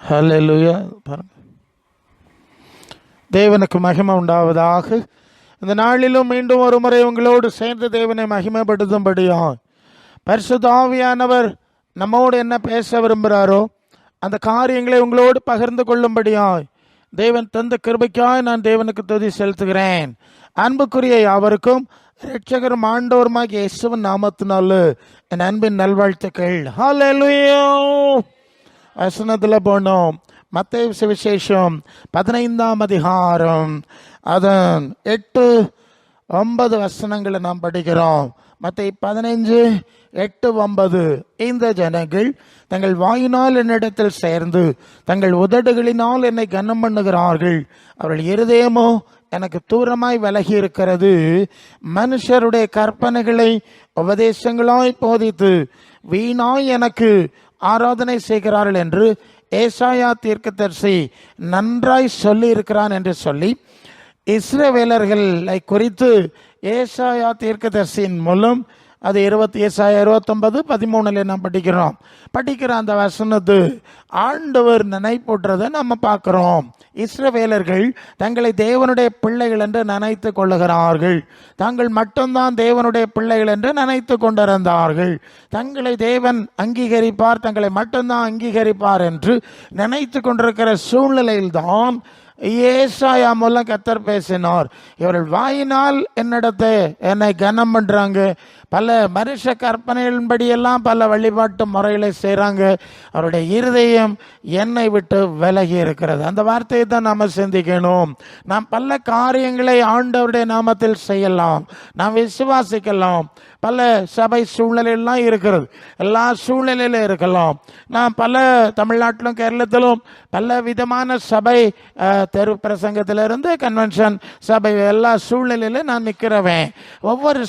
ஹல்லேலூயா. பாருங்க, தேவனுக்கு மகிமை உண்டாவதாக. இந்த நாளிலும் மீண்டும் ஒரு முறை உங்களோடு சேர்ந்து தேவனை மகிமைப்படுத்தும்படியாய் பரிசுத்த ஆவியானவர் நம்மோடு என்ன பேச விரும்புகிறாரோ அந்த காரியங்களை உங்களோடு பகிர்ந்து கொள்ளும்படியாய் தேவன் தந்த கிருபைக்காய் நான் தேவனுக்கு துதி செலுத்துகிறேன். அன்புக்குரிய யாவருக்கும் இரட்சகரும் ஆண்டவருமாகிய இயேசுவின் நாமத்தினால என் அன்பின் நல்வாழ்த்துக்கள். ஹல்லேலூயா. வசனத்தில் போனோம். மத்தேயு சுவிசேஷம் 15ஆம் அதிகாரம் அதன் 8-9 வசனங்களை நாம் படிக்கிறோம். மத்தேயு 15:8-9. இந்த ஜனங்கள் தங்கள் வாயினால் என்னிடத்தில் சேர்ந்து தங்கள் உதடுகளினால் என்னை கனம் பண்ணுகிறார்கள், அவர்கள் இருதயமோ எனக்கு தூரமாய் விலகி இருக்கிறது. மனுஷருடைய கற்பனைகளை உபதேசங்களாய் போதித்து வீணாய் எனக்கு ஆராதனை செய்கிறார்கள் என்று ஏசாயா தீர்க்கதரிசி நன்றாய் சொல்லி இருக்கிறான் என்று சொல்லி இஸ்ரவேலர்களை குறித்து ஏசாயா தீர்க்கதரிசியின் மூலம் அது ஏசாயா 29:13 நாம் படிக்கிற அந்த வசனத்து ஆண்டவர் நினைப்பூட்டுறதை நம்ம பார்க்கிறோம். இஸ்ரவேலர்கள் தங்களை தேவனுடைய பிள்ளைகள் என்று நினைத்து கொள்ளுகிறார்கள். தாங்கள் மட்டும்தான் தேவனுடைய பிள்ளைகள் என்று நினைத்து கொண்டிருந்தார்கள். தங்களை தேவன் அங்கீகரிப்பார், தங்களை மட்டும்தான் அங்கீகரிப்பார் என்று நினைத்து கொண்டிருக்கிற சூழ்நிலையில்தான் ஏசாயா மூலம் கர்த்தர் பேசினார். இவர்கள் வாயினால் என்னை கனம் பண்றாங்க, பல மனுஷ கற்பனைகளின்படியெல்லாம் பல வழிபாட்டு முறைகளை செய்கிறாங்க, அவருடைய இருதயம் என்னை விட்டு விலகி இருக்கிறது. அந்த வார்த்தையை தான் நாம் சிந்திக்கணும். நாம் பல காரியங்களை ஆண்டவருடைய நாமத்தில் செய்யலாம், நாம் விசுவாசிக்கலாம். பல சபை சூழ்நிலையெல்லாம் இருக்கிறது, எல்லா சூழ்நிலையிலும் இருக்கலாம். நான் பல தமிழ்நாட்டிலும் கேரளத்திலும் பல விதமான சபை தெரு பிரசங்கத்திலிருந்து கன்வென்ஷன் சபை எல்லா சூழ்நிலையிலும் நான் நிற்கிறவேன். ஒவ்வொரு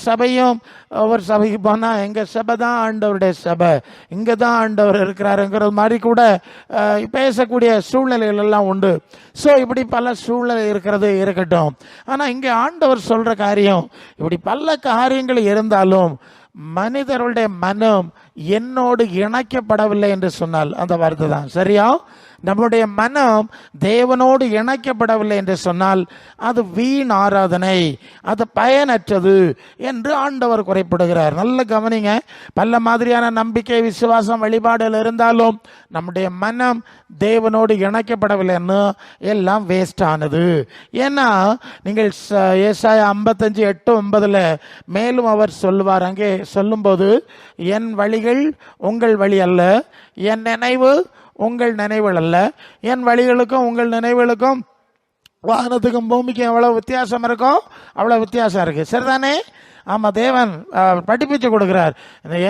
சபைக்கு போனால் எங்கள் சபை தான் ஆண்டவருடைய சபை, இங்கே தான் ஆண்டவர் இருக்கிறாருங்கிற மாதிரி கூட பேசக்கூடிய சூழ்நிலைகள் எல்லாம் உண்டு. ஸோ இப்படி பல சூழ்நிலை இருக்கட்டும். ஆனால் இங்கே ஆண்டவர் சொல்கிற காரியம், இப்படி பல காரியங்கள் இருந்தாலும் மனிதர்களுடைய மனம் என்னோடு இணைக்கப்படவில்லை என்று சொன்னால் அந்த வார்த்தை தான் சரியா. நம்முடைய மனம் தேவனோடு இணைக்கப்படவில்லை என்று சொன்னால் அது வீண் ஆராதனை, அது பயனற்றது என்று ஆண்டவர் குறைப்படுகிறார். நல்ல கவனிங்க. பல மாதிரியான நம்பிக்கை, விசுவாசம், வழிபாடுகள் இருந்தாலும் நம்முடைய மனம் தேவனோடு இணைக்கப்படவில்லைன்னு எல்லாம் வேஸ்ட் ஆனது. ஏன்னா நீங்கள் ஏசாயா 55:8-9 மேலும் அவர் சொல்லுவார். அங்கே சொல்லும்போது, என் வழிகள் உங்கள் வழி அல்ல, என் நினைவு உங்கள் நினைவுகள் அல்ல. என் வழிகளுக்கும் உங்கள் நினைவுகளுக்கும் வாகனத்துக்கும் பூமிக்கும் எவ்வளவு வித்தியாசம் இருக்கும், அவ்வளோ வித்தியாசம் இருக்குது. சரிதானே? ஆமாம், தேவன் படிப்பிச்சு கொடுக்குறார்.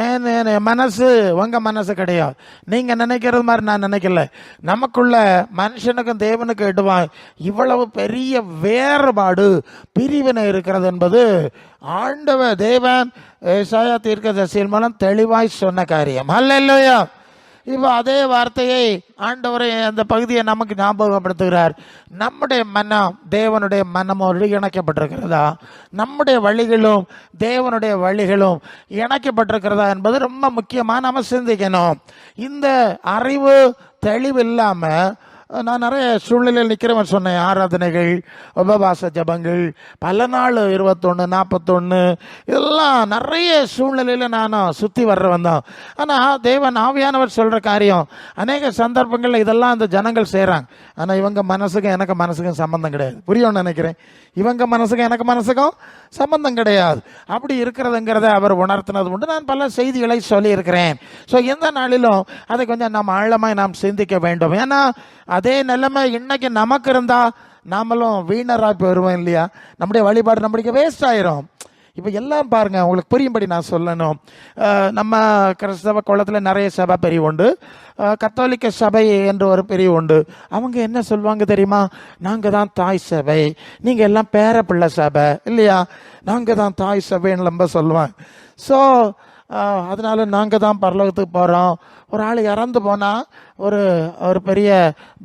ஏன் மனசு உங்கள் மனசு கிடையாது, நீங்கள் நினைக்கிறது மாதிரி நான் நினைக்கல. நமக்குள்ள மனுஷனுக்கும் தேவனுக்கு இடுவான் இவ்வளவு பெரிய வேறுபாடு, பிரிவினை இருக்கிறது என்பது ஆண்டவர் தேவன் ஏசாயா தீர்க்கதரிசியின் மூலம் தெளிவாய் சொன்ன காரியம். ஹல்லேலூயா. இப்போ அதே வார்த்தையை ஆண்டவரை அந்த பகுதியை நமக்கு ஞாபகப்படுத்துகிறார். நம்முடைய மனம் தேவனுடைய மனமோடு இணைக்கப்பட்டிருக்கிறதா, நம்முடைய வழிகளும் தேவனுடைய வழிகளும் இணைக்கப்பட்டிருக்கிறதா என்பது ரொம்ப முக்கியமாக நம்ம சிந்திக்கணும். இந்த அறிவு தெளிவு இல்லாமல் நான் நிறைய சூழ்நிலையில் நிற்கிறவன் சொன்னேன். ஆராதனைகள், உபவாச ஜபங்கள், பல நாள் 21, 41 இதெல்லாம் நிறைய சூழ்நிலையில் நானும் சுற்றி வர்றவன் தான். ஆனால் தேவன் ஆவியானவர் சொல்கிற காரியம் அநேக சந்தர்ப்பங்களில் இதெல்லாம் அந்த ஜனங்கள் செய்கிறாங்க. ஆனால் இவங்க மனசுக்கும் எனக்கு மனசுக்கும் சம்பந்தம் கிடையாது. புரியும்னு நினைக்கிறேன். இவங்க மனசுக்கும் எனக்கு மனசுக்கும் சம்பந்தம் கிடையாது. அப்படி இருக்கிறதுங்கிறத அவர் உணர்த்தினது உண்டு. நான் பல செய்திகளை சொல்லியிருக்கிறேன். ஸோ எந்த நாளிலும் அதை கொஞ்சம் நாம் ஆழமாய் நாம் சிந்திக்க வேண்டும். ஏன்னா அதே நிலைமை இன்னைக்கு நமக்கு இருந்தால் நாமளும் வீணராக போயிடுவோம் இல்லையா? நம்முடைய வழிபாடு நம்மளுக்கு வேஸ்ட் ஆயிரும். இப்போ எல்லாம் பாருங்கள், உங்களுக்கு புரியும்படி நான் சொல்லணும். நம்ம கிறிஸ்தவ குளத்தில் நிறைய சபை பிரிவு உண்டு. கத்தோலிக்க சபை என்று ஒரு பிரிவு உண்டு. அவங்க என்ன சொல்லுவாங்க தெரியுமா? நாங்கள் தான் தாய் சபை, நீங்கள் எல்லாம் பேர பிள்ளை சபை இல்லையா, நாங்கள் தான் தாய் சபைன்னு ரொம்ப சொல்லுவாங்க. ஸோ அதனால நாங்கள் தான் பரலோகத்துக்கு போகிறோம். ஒரு ஆள் இறந்து போனால் ஒரு பெரிய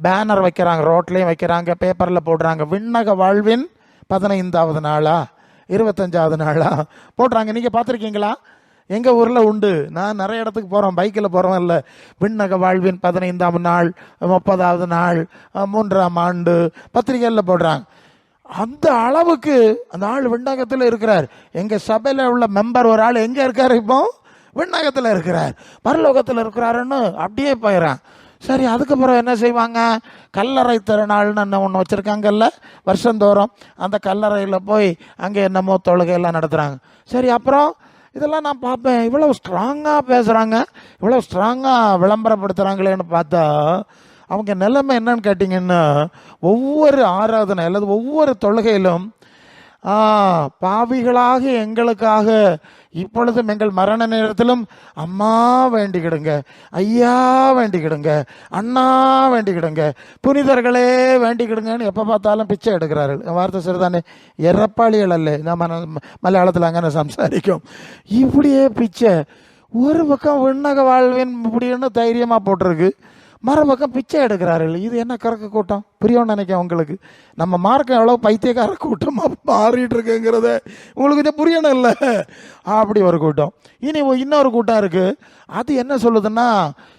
பேனர் வைக்கிறாங்க, ரோட்லேயும் வைக்கிறாங்க, பேப்பரில் போடுறாங்க, விண்ணக வாழ்வின் 15வது நாளா 25வது நாளா போடுறாங்க. நீங்கள் பார்த்துருக்கீங்களா? எங்கள் ஊரில் உண்டு. நான் நிறைய இடத்துக்கு போகிறோம், பைக்கில் போகிறோம். இல்லை, விண்ணக வாழ்வின் 15ஆம் நாள், 30வது நாள், 3ஆம் ஆண்டு பத்திரிகைகளில் போடுறாங்க. அந்த அளவுக்கு அந்த ஆள் விண்ணகத்தில் இருக்கிறார். எங்கள் சபையில் உள்ள மெம்பர் ஒரு ஆள் எங்கே இருக்கார்? இப்போ விண்ணகத்தில் இருக்கிறார், பரலோகத்தில் இருக்கிறாருன்னு அப்படியே போயிடறான். சரி, அதுக்கப்புறம் என்ன செய்வாங்க? கல்லறை திருநாள்னு ஒன்று வச்சுருக்காங்கல்ல வருஷந்தோறும். அந்த கல்லறையில் போய் அங்கே என்னமோ தொழுகையெல்லாம் நடத்துகிறாங்க. சரி, அப்புறம் இதெல்லாம் நான் பார்ப்பேன். இவ்வளோ ஸ்ட்ராங்காக பேசுகிறாங்க, இவ்வளோ ஸ்ட்ராங்காக விளம்பரப்படுத்துகிறாங்களேன்னு பார்த்தா அவங்க நிலைமை என்னன்னு கேட்டிங்கன்னா, ஒவ்வொரு ஆராதனை அல்லது ஒவ்வொரு தொழுகையிலும் பாவிகளாக எங்களுக்காக இப்பொழுதும் எங்கள் மரண நேரத்திலும் அம்மா வேண்டிக்கிடுங்க, ஐயா வேண்டிக்கிடுங்க, அண்ணா வேண்டிக்கிடுங்க, புனிதர்களே வேண்டிக்கிடுங்கன்னு எப்போ பார்த்தாலும் பிச்சை எடுக்கிறார்கள். வார்த்தை சரிதானே? எரப்பாளிகள் அல்ல, நம்ம மலையாளத்தில் அங்கே சம்சாரிக்கும். இப்படியே பிச்சை. ஒரு பக்கம் விண்ணக வாழ்வின் இப்படின்னு தைரியமாக போட்டிருக்கு, மறுபக்கம் பிச்சை எடுக்கிறார்கள். இது என்ன கறக்க கூட்டம்? புரியும்னு நினைக்கிறேன் உங்களுக்கு. நம்ம மார்க்கம் எவ்வளோ பைத்தியக்கார கூட்டமாக மாறிட்டு இருக்குங்கிறத உங்களுக்கு கொஞ்சம் புரியணும் இல்லை? அப்படி ஒரு கூட்டம். இனி இன்னொரு கூட்டம் இருக்குது. அது என்ன சொல்லுதுன்னா,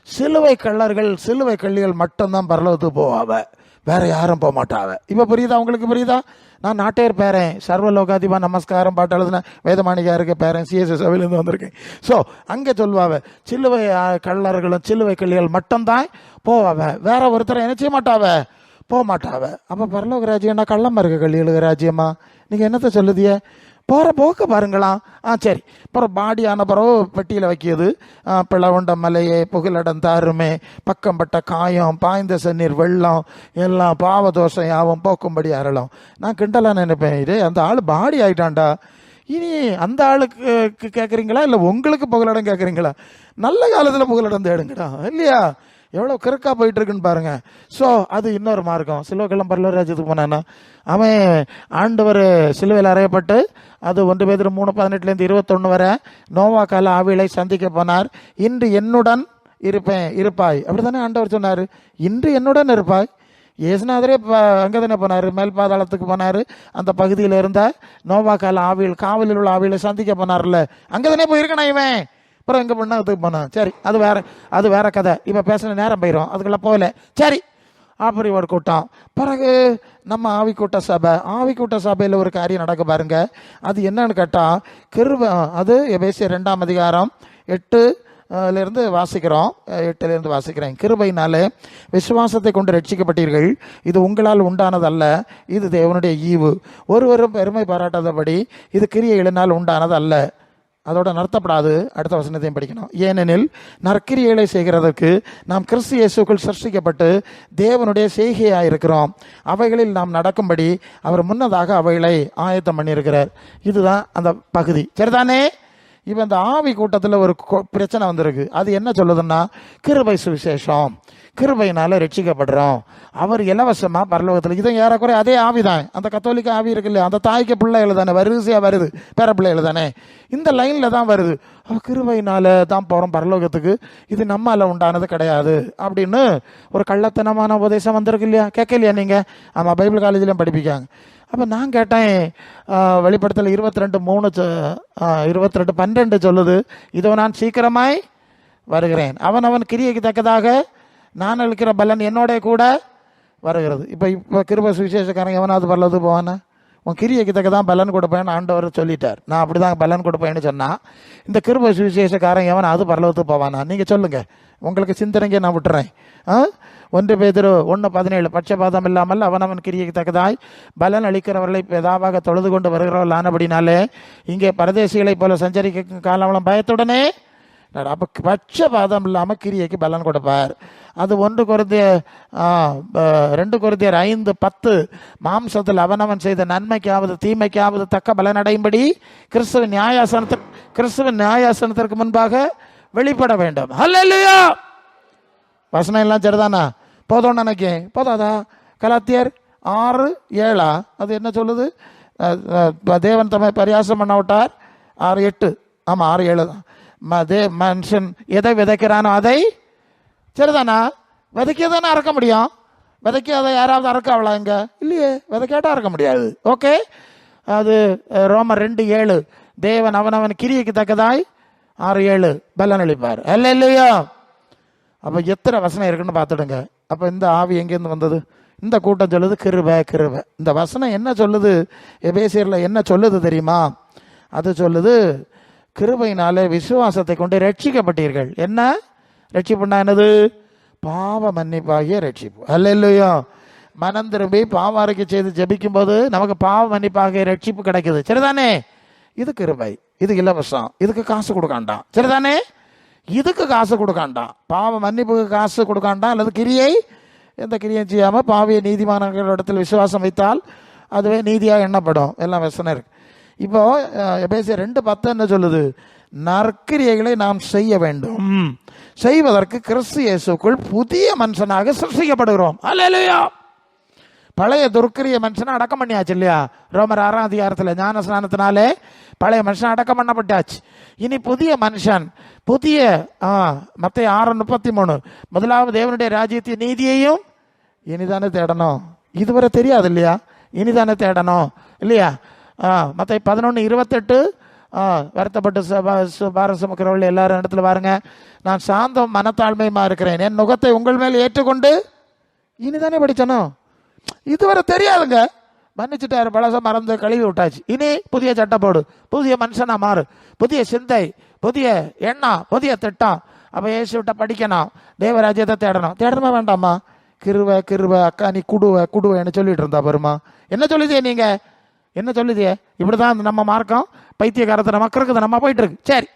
சிலுவை கள்ளர்கள், சிலுவை கள்ளிகள் மட்டும்தான் பரலோகத்துக்கு போவாவ, வேற யாரும் போக மாட்டாவ. இப்போ புரியுதா உங்களுக்கு? புரியுதா? நான் நாட்டையர் பேரன், சர்வலோகாதிபா நமஸ்காரம் பாட்டு எழுதுன வேதமாணிகாருக்கு பேரன், சிஎஸ்எஸ் சபையிலேருந்து வந்திருக்கேன். ஸோ அங்கே சொல்லுவாவ, சிலுவை கள்ளர்களும் சிலுவை கள்ளிகள் மட்டும்தான் போவாவ, வேற ஒருத்தரை என்ன செய்ய மாட்டாவ, போக மாட்டாவ. அப்போ பரலோக ராஜ்யம்னா கள்ளமாக இருக்க கள்ளிகளுக்கு ராஜ்யமா? நீங்கள் என்னத்தை சொல்லுதிய? போகிற போக்க பாருங்களாம். சரி, அப்புறம் பாடி ஆன பிறகு பெட்டியில் வைக்கிது. பிளவுண்ட மலையே, புகலிடம் தாருமே, பக்கம்பட்ட காயம், பாய்ந்த செந்நீர் வெள்ளம், எல்லாம் பாவதோஷம் யாவும் போக்கும்படி அறலாம். நான் கிண்டலாக நினைப்பேன், இது அந்த ஆள் பாடி ஆகிட்டான்டா. இனி அந்த ஆளுக்கு கேட்குறீங்களா இல்லை உங்களுக்கு புகலிடம் கேட்குறீங்களா? நல்ல காலத்தில் புகலிடம் தேடுங்கடா, இல்லையா? எவ்வளோ கிறுக்காக போயிட்டு இருக்குன்னு பாருங்க. ஸோ அது இன்னொரு மார்க்கம். சிலுவைக்கெல்லாம் பரலோக ராஜ்யத்துக்கு போனான்னா அவன் ஆண்டவர் சிலுவையில் அறையப்பட்டு அது 1 பேதுரு 3:18 21 வரை நோவா கால ஆவிகளை சந்திக்க போனார். இன்று என்னுடன் இருப்பாய், அப்படி தானே ஆண்டவர் சொன்னார். இன்று என்னுடன் இருப்பாய். ஏசுநாதரே அங்கே தானே போனார், மேல் பாதாளத்துக்கு போனார். அந்த பகுதியில் இருந்த நோவா கால ஆவிகள், காவலில் உள்ள ஆவிகளை சந்திக்க போனார்ல, அங்கே தானே போயிருக்கணும் இவன். அப்புறம் எங்கே பண்ணதுக்கு போனான். சரி, அது வேற கதை. இப்போ பேசின நேரம் போயிடும், அதுக்கெல்லாம் போகல. சரி, அப்படி ஒரு கூட்டம். பிறகு நம்ம ஆவிக்கூட்ட சபையில் ஒரு காரியம் நடக்க பாருங்க. அது என்னன்னு கேட்டால், கிருபை. அது எபேசியர் 2ஆம் அதிகாரம் 8லேருந்து வாசிக்கிறோம். 8லேருந்து வாசிக்கிறேன். கிருபையினாலே விசுவாசத்தை கொண்டு ரட்சிக்கப்பட்டீர்கள், இது உங்களால் உண்டானதல்ல, இது தேவனுடைய ஈவு, ஒருவரும் பெருமை பாராட்டாதபடி இது கிரியைகளினால் உண்டானது அல்ல. அதோட நடத்தப்படாது. அடுத்த வசனத்தையும் படிக்கணும். ஏனெனில் நற்கிரியைகளை செய்கிறதற்கு நாம் கிறிஸ்து இயேசுக்குள் சிருஷ்டிக்கப்பட்டு தேவனுடைய செய்கையாக இருக்கிறோம். அவைகளில் நாம் நடக்கும்படி அவர் முன்னதாக அவைகளை ஆயத்தம் பண்ணியிருக்கிறார். இதுதான் அந்த பகுதி, சரிதானே? இப்போ இந்த ஆவி கூட்டத்தில் ஒரு பிரச்சனை வந்திருக்கு. அது என்ன சொல்லுதுன்னா, கிருபை சுவிசேஷம், கிருபையினால ரட்சிக்கப்படுறோம், அவர் இலவசமாக பரலோகத்தில். இதை ஏறக்குறை அதே ஆவி தான், அந்த கத்தோலிக்க ஆவி இருக்கு இல்லையா, அந்த தாய்க்கு பிள்ளைகள் தானே, வரிசையாக வருது, பேர பிள்ளைகள் தானே, இந்த லைனில் தான் வருது. கிருபையினால தான் போகிறோம் பரலோகத்துக்கு, இது நம்மால் உண்டானது கிடையாது அப்படின்னு ஒரு கள்ளத்தனமான உபதேசம் வந்திருக்கு இல்லையா? கேட்கலையா நீங்கள்? ஆமாம், பைபிள் காலேஜ்லேயும் படிப்பிக்காங்க. அப்போ நான் கேட்டேன், வெளிப்படுத்தல் 22:12 சொல்லுது, இதோ நான் சீக்கிரமாய் வருகிறேன், அவன் கிரியைக்கு தக்கதாக நான் அளிக்கிற பலன் என்னோட கூட வருகிறது. இப்போ கிருபை சுவிசேஷக்காரன் எவனாவது பரலது போவானா? உன் கிரியைக்கு தக்க தான் பலன் கொடுப்பேன்னு ஆண்டவர் சொல்லிட்டார். நான் அப்படி தான் பலன் கொடுப்பேன்னு சொன்னால், இந்த கிருபை சுவிசேஷக்காரன் எவனாவது பரலத்துக்கு போவானா? நீங்கள் சொல்லுங்கள், உங்களுக்கு சிந்தனைங்க நான் விட்டுறேன். 1 பேதுரு 1:17 பட்சபாதம் இல்லாமல் அவனவன் கிரியைக்கு தக்கதாய் பலன் அளிக்கிறவர்களை பெதாவாக தொழுது கொண்டு வருகிறவர்கள் ஆனபடினாலே இங்கே பரதேசிகளை போல சஞ்சரிக்க காலவளம் பயத்துடனே. அப்போ பட்சபாதம் இல்லாமல் கிரியைக்கு பலன் கொடுப்பார். அது 2 கொரிந்தியர் 5:10 மாம்சத்தில் அவனவன் செய்த நன்மைக்காவது தீமைக்காவது தக்க பலனடையும்படி கிறிஸ்துவின் நியாயாசனத்திற்கு முன்பாக வெளிப்பட வேண்டும். ஹல்லேலூயா! வசனம் எல்லாம் சரிதானா? போதும்னு நினைக்கேன். போதாதா? கலாத்தியர் 6:7 அது என்ன சொல்லுது? தேவன் தம்மை பரியாசம் பண்ண விட்டார். 6:8. ஆமாம், 6:7 தான். மனுஷன் எதை விதைக்கிறானோ அதை, சரிதானா? விதைக்கதானே அறுக்க முடியும். விதைக்க அதை யாராவது அறுக்காவளா? இங்கே இல்லையே, விதைக்காட்டா அறுக்க முடியாது. ஓகே, அது ரோமர் 2:7, தேவன் அவனவன் கிரியைக்கு தக்கதாய் 6:7 பலன் அளிப்பார். அல்லேலூயா. அப்போ எத்தனை வசனம் இருக்குன்னு பார்த்துடுங்க. அப்போ இந்த ஆவி எங்கேருந்து வந்தது? இந்த கூட்டம் சொல்லுது கிருபை கிருபை. இந்த வசனம் என்ன சொல்லுது? எபேசியரில் என்ன சொல்லுது தெரியுமா? அது சொல்லுது, கிருபையினாலே விசுவாசத்தை கொண்டு ரட்சிக்கப்பட்டீர்கள். என்ன ரட்சிப்புன்னா என்னது? பாவ மன்னிப்பாகிய ரட்சிப்பு. அல்லேலூயா. மனம் திரும்பி பாவ அறிக்கை செய்து ஜெபிக்கும் போது நமக்கு பாவ மன்னிப்பாகிய ரட்சிப்பு கிடைக்குது. சரிதானே? இது கிருபை, இது இலவசம், இதுக்கு காசு கொடுக்காண்டாம். சரிதானே? இதுக்கு காசு கொடுக்காண்டாம். பாவ மன்னிப்புக்கு காசு கொடுக்காண்டாம். அல்லது கிரியை, எந்த கிரியை செய்யாமல் பாவிய நீதிமான்களிடத்தில் விசுவாசம் வைத்தால் அதுவே நீதியாக எண்ணப்படும். எல்லாம் வசனம் இருக்கு. இப்போ எபேசியர் 2:10 என்ன சொல்லுது? நற்கிரியைகளை நாம் செய்ய வேண்டும், செய்வதற்கு கிறிஸ்து இயேசுக்குள் புதிய மனுஷனாக சிருஷ்டிக்கப்படுகிறோம். அல்லேலூயா. பழைய துர்க்கிரிய மனுஷனை அடக்கம் பண்ணியாச்சு இல்லையா? ரோமர் 6ஆம் அதிகாரத்தில் ஞான ஸ்நானத்தினாலே பழைய மனுஷன் அடக்கம் பண்ணப்பட்டாச்சு. இனி புதிய மனுஷன், புதிய மத்தேயு 6:33, முதலாவது தேவனுடைய ராஜ்யத்தின் நீதியையும் இனிதானே தேடணும். இதுவரை தெரியாது இல்லையா? இனிதானே தேடணும் இல்லையா? மத்தேயு 11:28, வருத்தப்பட்டு பாரம் சுமக்கிறவர்கள் எல்லாரும் இடத்துல பாருங்க, நான் சாந்தம் மனத்தாழ்மையுமா இருக்கிறேன், என் நுகத்தை உங்கள் மேல் ஏற்றுக்கொண்டு, இனிதானே படிச்சனும். இதுவரை தெரியாதுங்க. மன்னிச்சுட்டாரு, பழசம் மறந்து கழுவி விட்டாச்சு. இனி புதிய சட்டம் போடு, புதிய மனுஷனா மாறு, புதிய சிந்தை, புதிய எண்ணம், புதிய திட்டம். அப்போ ஏசு விட்ட படிக்கணும், தேவராஜ்யத்தை தேடணும். தேடணுமா வேண்டாமா? கிருவை கிருவை அக்கா நீ குடுவேன்னு சொல்லிட்டு இருந்தா பாருமா. என்ன சொல்லுதியே நீங்க? என்ன சொல்லுதியே? இப்படிதான் நம்ம மார்க்கம் பைத்தியகாரத்தை நமக்கு இருக்குது, நம்ம போயிட்டு இருக்கு. சரி,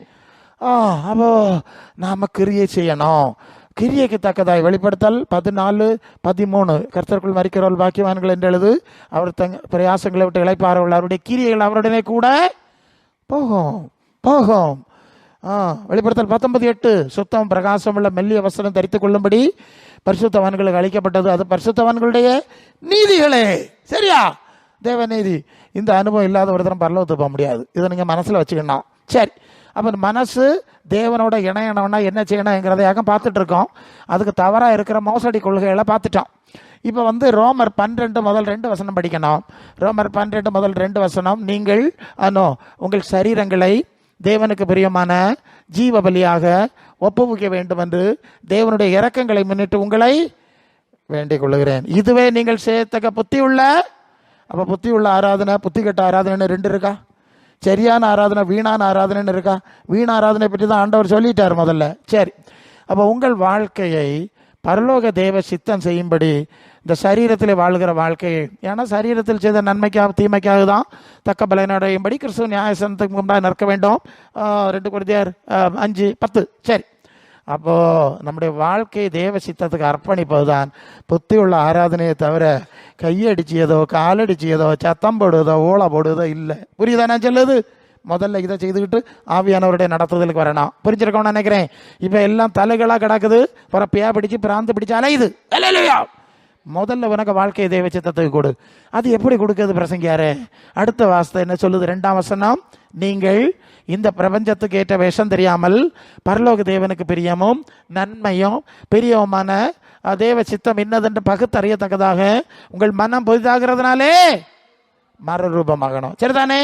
அப்போ நாம கிரியை செய்யணும். கிரியைக்கு தக்கதாய் வெளிப்படுத்தல் 14:13, கர்த்தருக்குள் மரிக்கிறவர்கள் பாக்கியவான்கள் என்று எழுது, அவர் பிரயாசங்களை விட்டு இளைப்பாறவர்கள் அவருடைய கிரியைகள் அவருடனே கூட போகும் போகும். வெளிப்படுத்தல் 19:8, சுத்தம் பிரகாசம் உள்ள மெல்லிய வஸ்திரம் தரித்துக் கொள்ளும்படி பரிசுத்தவான்களுக்கு அளிக்கப்பட்டது, அது பரிசுத்தவான்களுடைய நீதிகளே. சரியா? தேவ நீதி. இந்த அனுபவம் இல்லாத ஒரு தரம் பரலோகத்துக்கு போக முடியாது. இதை நீங்கள் மனசில் வச்சுக்கணும். சரி, அப்போ மனசு தேவனோட இணையணும்னா என்ன செய்யணுங்கிறதையாக பார்த்துட்டு இருக்கோம். அதுக்கு தவறாக இருக்கிற மோசடி கொள்கைகளை பார்த்துட்டோம். இப்போ ரோமர் 12:2 படிக்கணும். ரோமர் 12:2, நீங்கள் உங்கள் சரீரங்களை தேவனுக்கு பிரியமான ஜீவ பலியாக ஒப்புவிக்க வேண்டும் என்று தேவனுடைய இரக்கங்களை முன்னிட்டு உங்களை வேண்டிக் கொள்ளுகிறேன். இதுவே நீங்கள் செய்யத்தக்க புத்தி உள்ள. அப்போ புத்தி உள்ள ஆராதனை, புத்தி கெட்ட ஆராதனைன்னு 2 இருக்கா? சரியான ஆராதனை, வீணான ஆராதனைன்னு இருக்கா? வீண ஆராதனை பற்றி தான் ஆண்டவர் சொல்லிட்டார் முதல்ல. சரி, அப்போ உங்கள் வாழ்க்கையை பரலோக தேவ சித்தம் செய்யும்படி இந்த சரீரத்தில் வாழ்கிற வாழ்க்கையை, ஏன்னா சரீரத்தில் செய்த நன்மைக்காக தீமைக்காக தான் தக்க பலனடையும்படி கிறிஸ்துவ நியாயசனத்துக்கு முன்னாடி நிற்க வேண்டும். 2 கொரிந்தியர் 5:10. சரி, அப்போது நம்முடைய வாழ்க்கையை தேவ சித்தத்துக்கு அர்ப்பணிப்பது தான் புத்தி உள்ள ஆராதனையை தவிர கையடிச்சியதோ காலடிச்சியதோ சத்தம் போடுவதோ ஓலை போடுவதோ இல்லை. புரியுதா நான் சொல்லுது? முதல்ல இதை செய்துக்கிட்டு ஆவியானவருடைய நடத்துதலுக்கு வரணும். புரிஞ்சிருக்கோம்னு நினைக்கிறேன். இப்போ எல்லாம் தலைகளாக கிடக்குது, பிறப்பையா பிடிச்சி பிராந்து பிடிச்சி அலையுது. அல்லேலூயா. முதல்ல உனக்கு வாழ்க்கையை தேவ சித்தத்துக்கு கொடு. அது எப்படி கொடுக்குறது பிரசங்கியாரு? அடுத்த வாசத்தை என்ன சொல்லுது? 2ஆம் வசனம், நீங்கள் இந்த பிரபஞ்சத்துக்கு ஏற்ற வேஷம் தெரியாமல் பரலோக தேவனுக்கு பிரியமும் நன்மையும் பெரியவுமான தேவ சித்தம் இன்னதென்று பகுத்தறியத்தக்கதாக உங்கள் மனம் புதிதாகிறதுனாலே மறுரூபமாகணும். சரிதானே?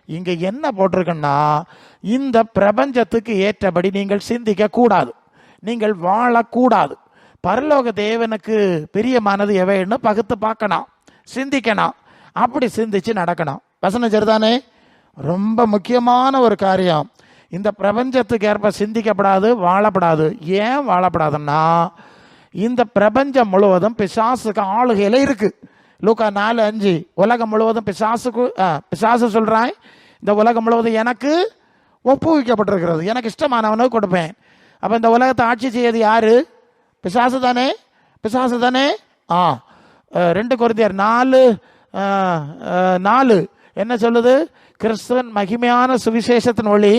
இங்க என்ன போட்டிருக்குன்னா, இந்த பிரபஞ்சத்துக்கு ஏற்றபடி நீங்கள் சிந்திக்க கூடாது, நீங்கள் வாழக்கூடாது. பரலோக தேவனுக்கு பிரியமானது எவைன்னு பகுத்து பார்க்கணும், சிந்திக்கணும். அப்படி சிந்திச்சு நடக்கணும். வசனம் சரிதானே? ரொம்ப முக்கியமான ஒரு காரியம். இந்த பிரபஞ்சத்துக்கு ஏற்ப சிந்திக்கப்படாது, வாழப்படாது. ஏன் வாழப்படாதுன்னா, இந்த பிரபஞ்சம் முழுவதும் பிசாசுக்கு ஆளுகையில இருக்கு. லூக்கா 4:5, உலகம் முழுவதும் பிசாசு சொல்றான், இந்த உலகம் முழுவதும் எனக்கு ஒப்புவிக்கப்பட்டிருக்கிறது, எனக்கு இஷ்டமானவனுக்கு கொடுப்பேன். அப்ப இந்த உலகத்தை ஆட்சி செய்யறது யாரு? பிசாசு தானே? பிசாசு தானே? 2 கொரிந்தியர் 4:4 என்ன சொல்லுது? கிறிஸ்துவன் மகிமையான சுவிசேஷத்தின் ஒளி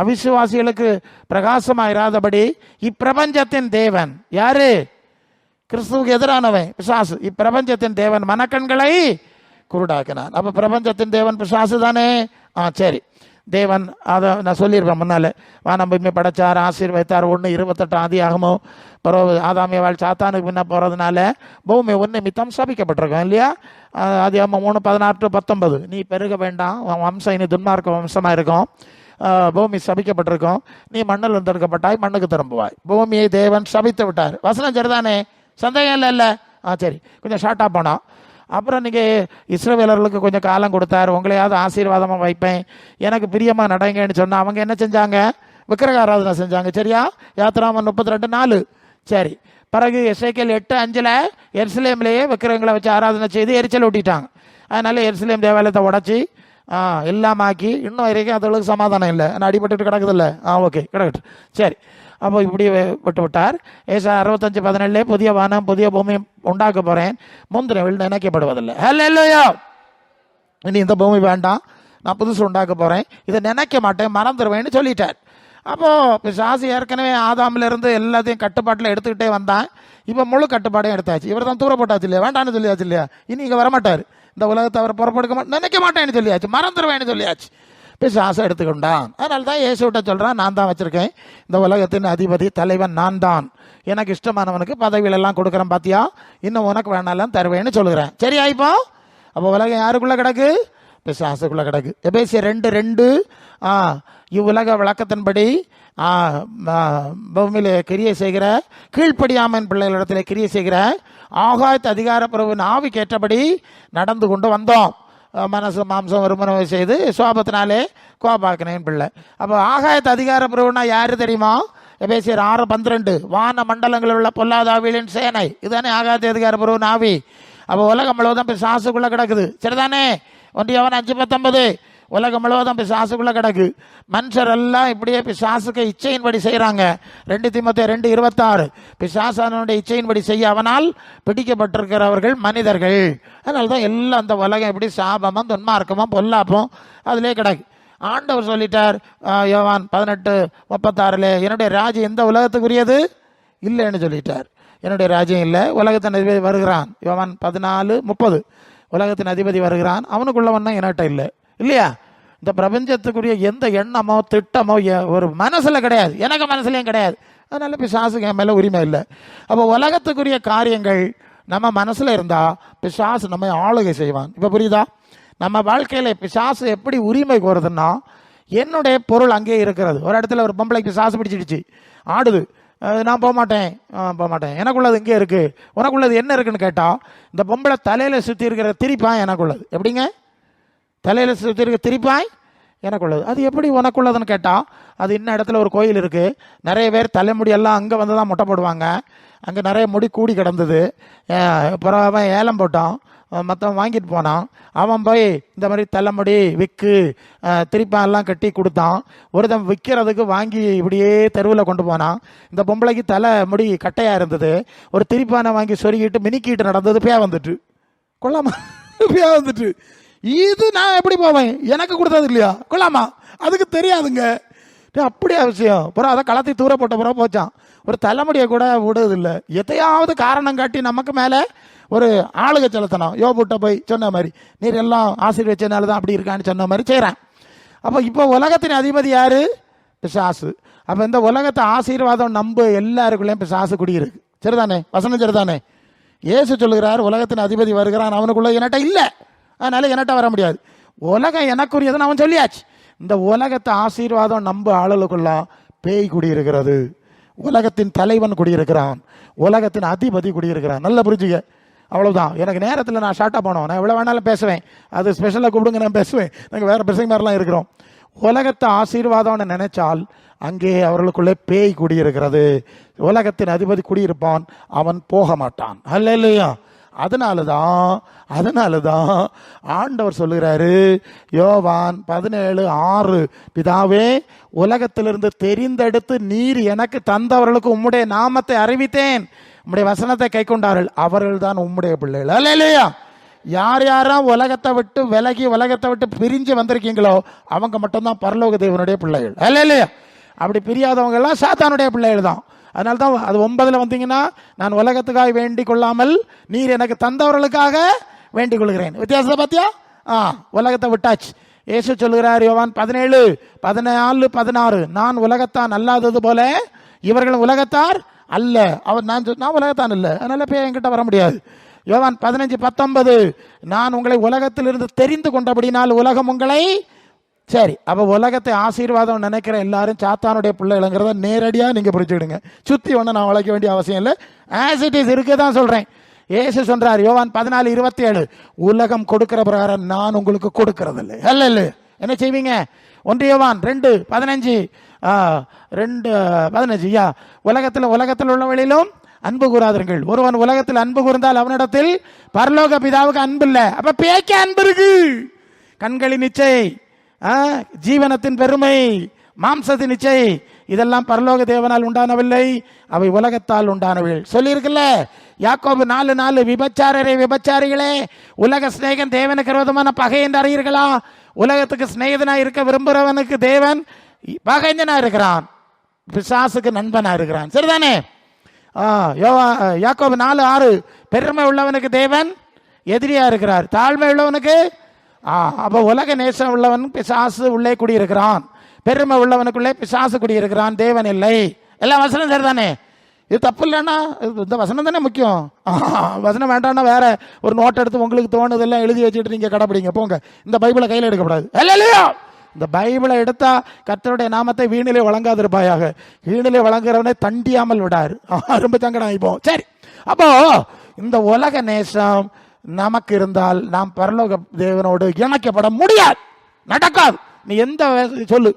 அவிசுவாசிகளுக்கு பிரகாசமாயிராதபடி இப்பிரபஞ்சத்தின் தேவன் யாரு? கிறிஸ்துவுக்கு எதிரானவன் பிசாசு. இப்பிரபஞ்சத்தின் தேவன் மனக்கண்களை குருடாக்கினான். அப்ப பிரபஞ்சத்தின் தேவன் பிசாசு தானே? சரி, தேவன் அதை நான் சொல்லியிருப்பேன் முன்னால். வானம் பூமி படைச்சார், ஆசீர்வதித்தார். 1:28 ஆதியாகமோ பிறகு ஆதாமியவாள் சாத்தானுக்கு முன்ன போகிறதுனால பூமி நிமித்தம் சபிக்கப்பட்டிருக்கோம் இல்லையா? ஆதியாகமம் 3:16-19 நீ பெருக வேண்டாம், உன் வம்சம் இனி துன்மார்க்க வம்சமாக இருக்கும், பூமி சபிக்கப்பட்டிருக்கும், நீ மண்ணில் இருந்தெடுக்கப்பட்டாய், மண்ணுக்கு திரும்புவாய். பூமியை தேவன் சபித்து விட்டார். வசனம் சரிதானே? சந்தேகம் இல்லை. சரி, கொஞ்சம் ஷார்ட்டாக போனோம். அப்புறம் நீங்கள் இஸ்ரவேலர்களுக்கு கொஞ்சம் காலம் கொடுத்தார், உங்களையாவது ஆசீர்வாதமாக வைப்பேன், எனக்கு பிரியமாக நடங்கன்னு சொன்னால் அவங்க என்ன செஞ்சாங்க? விக்கிரக ஆராதனை செஞ்சாங்க. சரியா? யாத்திராமம் 32:4. சரி, பிறகு எசேக்கியேல் 8:5 எருசலேம்லேயே விக்கிரகங்களை வச்சு ஆராதனை செய்து எரிச்சல் ஊட்டிட்டாங்க. அதனால எருசலேம் தேவாலயத்தை உடச்சி எல்லாம் ஆக்கி இன்னும் வரைக்கும் அதுகளுக்கு சமாதானம் இல்லை, ஆனால் அடிபட்டு கிடக்குதில்ல. ஓகே, கிடக்கட்டு. சரி, அப்போ இப்படி விட்டு விட்டார். ஏசா 65:17 புதிய வானம் புதிய பூமி உண்டாக்க போகிறேன், முந்தினவில் நினைக்கப்படுவதில்லை. ஹல்லேலூயா. இனி இந்த பூமி வேண்டாம், நான் புதுசு உண்டாக்க போகிறேன், இதை நினைக்க மாட்டேன், மறந்துடுவேன்னு சொல்லிட்டார். அப்போது பிசாசு ஏற்கனவே ஆதாமிலிருந்து எல்லாத்தையும் கட்டுப்பாட்டில் எடுத்துக்கிட்டே வந்தான். இப்போ முழு கட்டுப்பாடையும் எடுத்தாச்சு. இவர் தான் தூர போட்டாச்சு இல்லையா, வேண்டான்னு சொல்லியாச்சு இல்லையா? இனி இங்கே வரமாட்டார், இந்த உலகத்தை அவர் புறப்படுக்க நினைக்க மாட்டேன்னு சொல்லியாச்சு, மறந்துடுவேன்னு சொல்லியாச்சு. பிசாசை எடுத்துக்கொண்டான். அதனால தான் இயேசுகிட்ட சொல்கிறான், நான் தான் வச்சுருக்கேன் இந்த உலகத்தின் அதிபதி, தலைவன் நான் தான், எனக்கு இஷ்டமானவனுக்கு பதவிகளெல்லாம் கொடுக்குறேன், பார்த்தியா, இன்னும் உனக்கு வேணாலும் தருவேன்னு சொல்லுகிறேன். சரியா? இப்போ அப்போ உலகம் யாருக்குள்ளே கிடக்கு? பிசாசுக்குள்ளே கிடக்கு. எபேசியர் 2:2 இவ்வுலக விளக்கத்தின்படி பூமியில் கிரியை செய்கிற கீழ்ப்படியாமன் பிள்ளைகளிடத்தில் கிரியை செய்கிற ஆகாயத்து அதிகார பிரபுவின் ஆவிக்கு ஏற்றபடி நடந்து கொண்டு வந்தோம். மனசு மாம்சம் விரும்புனவை செய்து சோபத்தினாலே கோபாக்கினேன் பிள்ளை. அப்போ ஆகாயத்து அதிகார பிரபுனா யாரு தெரியுமா? எபேசியர் 6:12 வான மண்டலங்களில் உள்ள பொல்லாதாவிகளின் சேனை, இதுதானே ஆகாயத்து அதிகார பிரபுவின் ஆவி. அப்போ உலகம் முழுவதும் பிசாசுக்குள்ளே கிடக்குது. சரிதானே? 1 யோவான் 5:19 உலகம் முழுவதும் பிசாசுக்குள்ளே கிடக்கு. மனுஷர் எல்லாம் இப்படியே பிசாசுக்கு இச்சையின்படி செய்கிறாங்க. 2 தீமோத்தேயு 2:26 பிசாசானுடைய இச்சையின்படி செய்ய அவனால் பிடிக்கப்பட்டிருக்கிறவர்கள் மனிதர்கள். அதனால தான் எல்லாம் அந்த உலகம் இப்படி சாபமும் துன்மார்க்கமும் பொல்லாப்பும் அதிலே கிடக்கு. ஆண்டவர் சொல்லிட்டார் யோவான் 18:36 என்னுடைய ராஜ்யம் எந்த உலகத்துக்குரியது இல்லைன்னு சொல்லிட்டார். என்னுடைய ராஜ்யம் இல்லை, உலகத்தின் அதிபதி வருகிறான். யோவான் 14:30 உலகத்தின் அதிபதி வருகிறான், அவனுக்குள்ளவன்னா என்கிட்ட இல்லை இல்லையா? இந்த பிரபஞ்சத்துக்குரிய எந்த எண்ணமோ திட்டமோ ஒரு மனசில் கிடையாது, எனக்கு மனசுலையும் கிடையாது. அதனால பிசாசுக்கு என் மேலே உரிமை இல்லை. அப்போ உலகத்துக்குரிய காரியங்கள் நம்ம மனசில் இருந்தால் பிசாசு நம்ம ஆளுகை செய்வான். இப்போ புரியுதா? நம்ம வாழ்க்கையில் பிசாசு எப்படி உரிமை கோருதுன்னா, என்னுடைய பொருள் அங்கேயே இருக்கிறது. ஒரு இடத்துல ஒரு பொம்பளைக்கு பிசாசு பிடிச்சிடுச்சு, ஆடுது, நான் போக மாட்டேன், எனக்குள்ளது இங்கே இருக்குது. உனக்குள்ளது என்ன இருக்குன்னு கேட்டால், இந்த பொம்பளை தலையில் சுற்றி இருக்கிற திரிப்பான் எனக்குள்ளது. எப்படிங்க? தலையில் சுற்றி இருக்க திரிப்பாய் எனக்குள்ளது. அது எப்படி உனக்குள்ளதுன்னு கேட்டால், அது இன்னும் இடத்துல ஒரு கோயில் இருக்குது, நிறைய பேர் தலைமுடியெல்லாம் அங்கே வந்து தான் முட்டை போடுவாங்க, அங்கே நிறைய முடி கூடி கிடந்தது. அப்புறம் அவன் ஏலம் போட்டான், மற்றவன் வாங்கிட்டு போனான். அவன் போய் இந்த மாதிரி தலைமுடி விற்கு திரிப்பான் எல்லாம் கட்டி கொடுத்தான். ஒருத்தன் விற்கிறதுக்கு வாங்கி இப்படியே தெருவில் கொண்டு போனான். இந்த பொம்பளைக்கு தலை முடி கட்டையாக இருந்தது, ஒரு திரிப்பானை வாங்கி சொருகிட்டு மினிக்கிட்டு நடந்தது, பே வந்துட்டு கொள்ளாமா, பே வந்துட்டு. இது நான் எப்படி போவேன், எனக்கு கொடுத்தது இல்லையா, கொள்ளாமா, அதுக்கு தெரியாதுங்க. அப்படியே விஷயம். அப்புறம் அதை களத்தை தூர போட்ட பிறகு போச்சான். ஒரு தலைமுடியை கூட விடுறதில்லை. எதையாவது காரணம் காட்டி நமக்கு மேலே ஒரு ஆளுகை செலுத்தணும். யோபுட்ட போய் சொன்ன மாதிரி, நீர் எல்லாம் ஆசீர்வச்சனால தான் அப்படி இருக்கான்னு சொன்ன மாதிரி செய்கிறான். அப்போ இப்போ உலகத்தின் அதிபதி யாரு? பிசாசு. அப்போ இந்த உலகத்தை ஆசீர்வாதம் நம்ப எல்லாருக்குள்ளேயும் பிசாசு குடியிருக்கு. சரிதானே? வசனம் சரிதானே? இயேசு சொல்லுகிறார், உலகத்தின் அதிபதி வருகிறான், அவனுக்குள்ள என்கிட்ட இல்லை, அதனால என்கிட்ட வர முடியாது. உலகம் எனக்குரியதுன்னு அவன் சொல்லியாச்சு. இந்த உலகத்தை ஆசீர்வாதம் நம்ப ஆளுக்குள்ள பேய் குடியிருக்கிறது. உலகத்தின் தலைவன் குடியிருக்கிறான், உலகத்தின் அதிபதி குடியிருக்கிறான். நல்லா புரிஞ்சுக்க. அவ்வளவுதான். எனக்கு நேரத்தில் நான் ஷார்ட்டாக போனோம், நான் எவ்வளோ வேணாலும் பேசுவேன், அது ஸ்பெஷலாக கூப்பிடுங்க, நான் பேசுவேன். நாங்கள் வேறு பிரசங்க மாதிரிலாம் இருக்கிறோம். உலகத்தை ஆசீர்வாதம்னு நினைச்சால் அங்கே அவர்களுக்குள்ளே பேய் குடியிருக்கிறது. உலகத்தின் அதிபதி குடியிருப்பான், அவன் போக மாட்டான். அல்லேலூயா. அதனால தான் ஆண்டவர் சொல்லுகிறாரு யோவான் 17:6 பிதாவே, உலகத்திலிருந்து தெரிந்தெடுத்து நீர் எனக்கு தந்தவர்களுக்கு உம்முடைய நாமத்தை அறிவித்தேன், உம்முடைய வசனத்தை கை கொண்டார்கள், அவர்கள் தான் உம்முடைய பிள்ளைகள். அல்லேலூயா. யார் யாரும் உலகத்தை விட்டு விலகி உலகத்தை விட்டு பிரிஞ்சு வந்திருக்கீங்களோ அவங்க மட்டும்தான் பரலோக தேவனுடைய பிள்ளைகள். அல்லேலூயா. அப்படி பிரியாதவங்க எல்லாம் சாத்தானுடைய பிள்ளைகள் தான். அதனால தான் அது 9 வந்தீங்கன்னா, நான் உலகத்துக்காக வேண்டிக் கொள்ளாமல் நீர் எனக்கு தந்தவர்களுக்காக வேண்டிக் கொள்கிறேன். வித்தியாசத்தை பார்த்தியா? உலகத்தை விட்டாச்சு. இயேசு சொல்லுகிறார் யோவான் 17:14-16, நான் உலகத்தான் அல்லாதது போல இவர்கள் உலகத்தார் அல்ல. நான் உலகத்தான் இல்லை, அதனால போய் என்கிட்ட வர முடியாது. யோவான் 15:19, நான் உங்களை உலகத்திலிருந்து தெரிந்து கொண்டபடினால் உலகம் உங்களை. சரி, அப்போ உலகத்தை ஆசீர்வாதம் நினைக்கிற எல்லாரும் சாத்தானுடைய பிள்ளைங்கிறத நேரடியாக நீங்கள் புரிஞ்சுக்கிடுங்க. சுற்றி ஒன்று நான் உழைக்க வேண்டிய அவசியம் இல்லை. ஆஸ் இட் இஸ் இருக்க தான் சொல்கிறேன். ஏசு சொல்றார் யோவான் 14:27, உலகம் கொடுக்கிற பிரகாரம் நான் உங்களுக்கு கொடுக்கறதில்லை. அல்ல என்ன செய்வீங்க? 1 யோவான் 2:15, 2:15, உலகத்தில் உள்ளவளிலும் அன்பு கூறாதீர்கள். ஒருவன் உலகத்தில் அன்பு கூர்ந்தால் அவனிடத்தில் பரலோக பிதாவுக்கு அன்பு இல்லை. அப்ப பேக்க அன்பு இருக்கு. கண்களின் இச்சை, ஜீவனத்தின் பெருமை, மாம்சத்தின் இச்சை, இதெல்லாம் பரலோக தேவனால் உண்டானவில்லை, அவை உலகத்தால் உண்டானவள் சொல்லியிருக்குல்ல. யாக்கோபு 4:4, விபச்சாரிகளே, உலக சிநேகன் தேவனுக்கு விரோதமான பகை என்று அறியீர்களா? உலகத்துக்கு சிநேகிதனா இருக்க விரும்புகிறவனுக்கு தேவன் பகைஞனா இருக்கிறான், பிசாசுக்கு நண்பனா இருக்கிறான். சரிதானே? யாக்கோபு 4:6, பெருமை உள்ளவனுக்கு தேவன் எதிரியா இருக்கிறார், தாழ்மை உள்ளவனுக்கு. அப்ப உலக நேசம் உள்ளவன் பிசாசு உள்ளே குடியிருக்கிறான், பெருமை உள்ளவனுக்குள்ளே பிசாசு குடியிருக்கிறான், தேவன் இல்லை. எல்லாம் வசனம் சரிதானே? இது தப்பு இல்லைன்னா இந்த வசனம் தானே முக்கியம். வசனம் வேண்டாம்னா வேற ஒரு நோட் எடுத்து உங்களுக்கு தோணுதெல்லாம் எழுதி வச்சுட்டு நீங்க கடைப்பிடிங்க போங்க. இந்த பைபிளை கையில் எடுக்கப்படாது. இல்லையா? இந்த பைபிளை எடுத்தா கர்த்தருடைய நாமத்தை வீணிலே வழங்காதிருப்பாயாக. வீணிலே வழங்குறவனை தண்டியாமல் விடாரு. ரொம்ப சங்கடம் ஆயிப்போம். சரி, அப்போ இந்த உலக நேசம் நமக்கு இருந்தால் நாம் பரலோக தேவனோடு இணைக்கப்பட முடியாது, நடக்காது. நீ எந்த சொல்லு,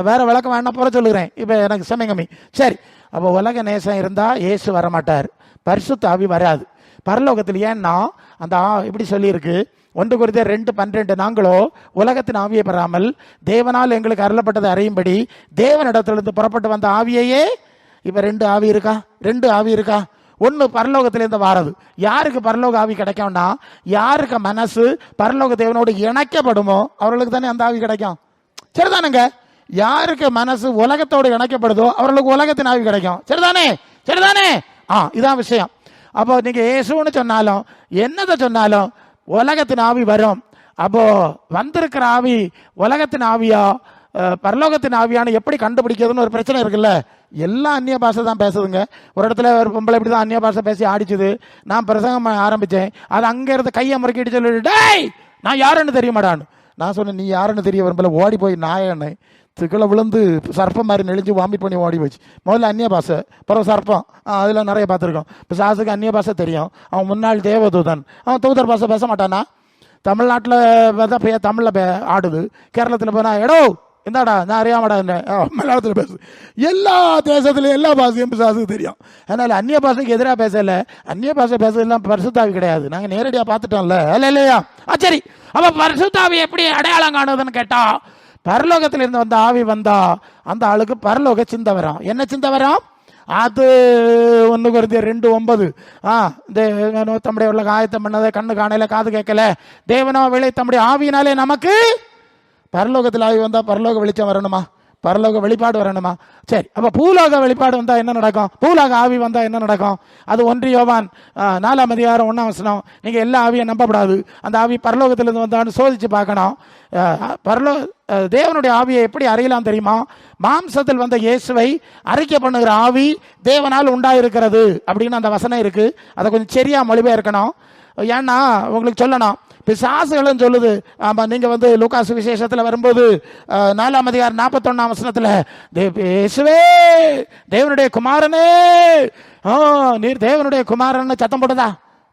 வேற விளக்கம் வேணா போற சொல்லுகிறேன், இப்ப எனக்கு சமயங்கம்மி. சரி, அப்போ உலக நேசம் இருந்தா இயேசு வரமாட்டார், பரிசுத்த ஆவி வராது பரலோகத்தில். ஏன்னா அந்த இப்படி சொல்லியிருக்கு 1 கொரிந்தியர் 2:12, நாங்களோ உலகத்தின் ஆவியை பெறாமல் தேவனால் எங்களுக்கு அருளப்பட்டதை அறியும்படி தேவனிடத்திலிருந்து புறப்பட்டு வந்த ஆவியையே. இப்ப 2 ஆவி இருக்கா? 2 ஆவி இருக்கா? ஒன்று பரலோகத்திலிருந்து வாரது. யாருக்கு பரலோக ஆவி கிடைக்கும்னா, யாருக்கு மனசு பரலோக தேவனோடு இணைக்கப்படுமோ அவர்களுக்கு தானே அந்த ஆவி கிடைக்கும். சரிதானுங்க? யாருக்கு மனசு உலகத்தோடு இணைக்கப்படுதோ அவர்களுக்கு உலகத்தின் ஆவி கிடைக்கும். சரிதானே? சரிதானே? இதான் விஷயம். அப்போ நீங்க இயேசுன்னு சொன்னாலும் என்னதை சொன்னாலும் உலகத்தின் ஆவி வரும். அப்போ வந்திருக்கிற ஆவி உலகத்தின் ஆவியா பரலோகத்தின் ஆவியான எப்படி கண்டுபிடிக்கிறதுன்னு ஒரு பிரச்சனை இருக்குல்ல. எல்லாம் அந்நிய பாஷை தான் பேசுதுங்க. ஒரு இடத்துல ஒரு பொம்பளை இப்படி தான் அந்நிய பாஷை பேசி ஆடிச்சுது. நான் பிரசங்கம் ஆரம்பித்தேன், அது அங்கே இருந்து கையை முறுக்கிட்டு சொல்லிட்டு, டேய் நான் யாருன்னு தெரிய மாட்டான்னு. நான் சொன்னேன், நீ யாருன்னு தெரிய விரும்பல, ஓடி போய் நாயன்னு கீழே விழுந்து சர்ப்பம் மாதிரி நெளிஞ்சு வாமிட் பண்ணி ஓடி போச்சு. முதல்ல அந்நிய பாஷை, பிறகு சர்ப்பம், அதில் நிறைய பார்த்துருக்கோம். இப்போ சாசுக்கு அந்நிய பாஷை தெரியும். அவன் முன்னாள் தேவதூதன், அவன் தூதர் பாஷை பேச மாட்டானா? தமிழ்நாட்டில் பார்த்தா தமிழில் ஆடுது, கேரளத்தில் போனா எடோ இந்தாடா நான் அறியாமடா மலையாளத்தில் பேசு. எல்லா தேசத்துலையும் எல்லா பாஷையும் பிசாசுக்கு தெரியும். அதனால் அந்நிய பாஷைக்கு எதிராக பேசல, அந்நிய பாஷை பேசுறதுலாம் பரிசுத்தாவி கிடையாது. நாங்கள் நேரடியாக பார்த்துட்டோம்ல. இல்லையா? சரி, அப்போ பரிசுத்தாவி எப்படி அடையாளம் காணுதுன்னு கேட்டா, பரலோகத்தில் இருந்து வந்த ஆவி வந்தா அந்த ஆளுக்கு பரலோக சிந்தை வரும். என்ன சிந்தை வரும்? அது 1 கொரிந்தியர் 2:9, தம்முடைய உள்ள ஆயத்தம் பண்ணதை கண்ணு காணல காது கேட்கல, தேவனோ விளை தம்முடைய ஆவியினாலே நமக்கு. பரலோகத்தில் ஆவி வந்தா பரலோக வெளிச்சம் வரணுமா? பரலோக வெளிப்பாடு வரணுமா? சரி, அப்ப பூலோக வெளிப்பாடு வந்தா என்ன நடக்கும்? பூலோக ஆவி வந்தா என்ன நடக்கும்? அது 1 யோவான் 4:1 நீங்க எல்லா ஆவியும் நம்பப்படாது. அந்த ஆவி பரலோகத்திலிருந்து வந்தான்னு சோதிச்சு பார்க்கணும். தேவனுடைய ஆவியை எப்படி அறியலாம் தெரியுமா? மாம்சத்தில் வந்த இயேசுவை அறிக்கை பண்ணுகிற ஆவி தேவனால் உண்டாயிருக்கிறது அப்படின்னு அந்த வசனம் இருக்கு. அதை கொஞ்சம் சரியா மொழிபெயர்க்கணும். ஏன்னா உங்களுக்கு சொல்லணும், பிசாசுகளும் சொல்லுது. ஆமா, நீங்க லூக்காசு விசேஷத்துல வரும்போது 4:41 இயேசுவே தேவனுடைய குமாரனே, நீர் தேவனுடைய குமாரன்னு சத்தம் போட்டதா?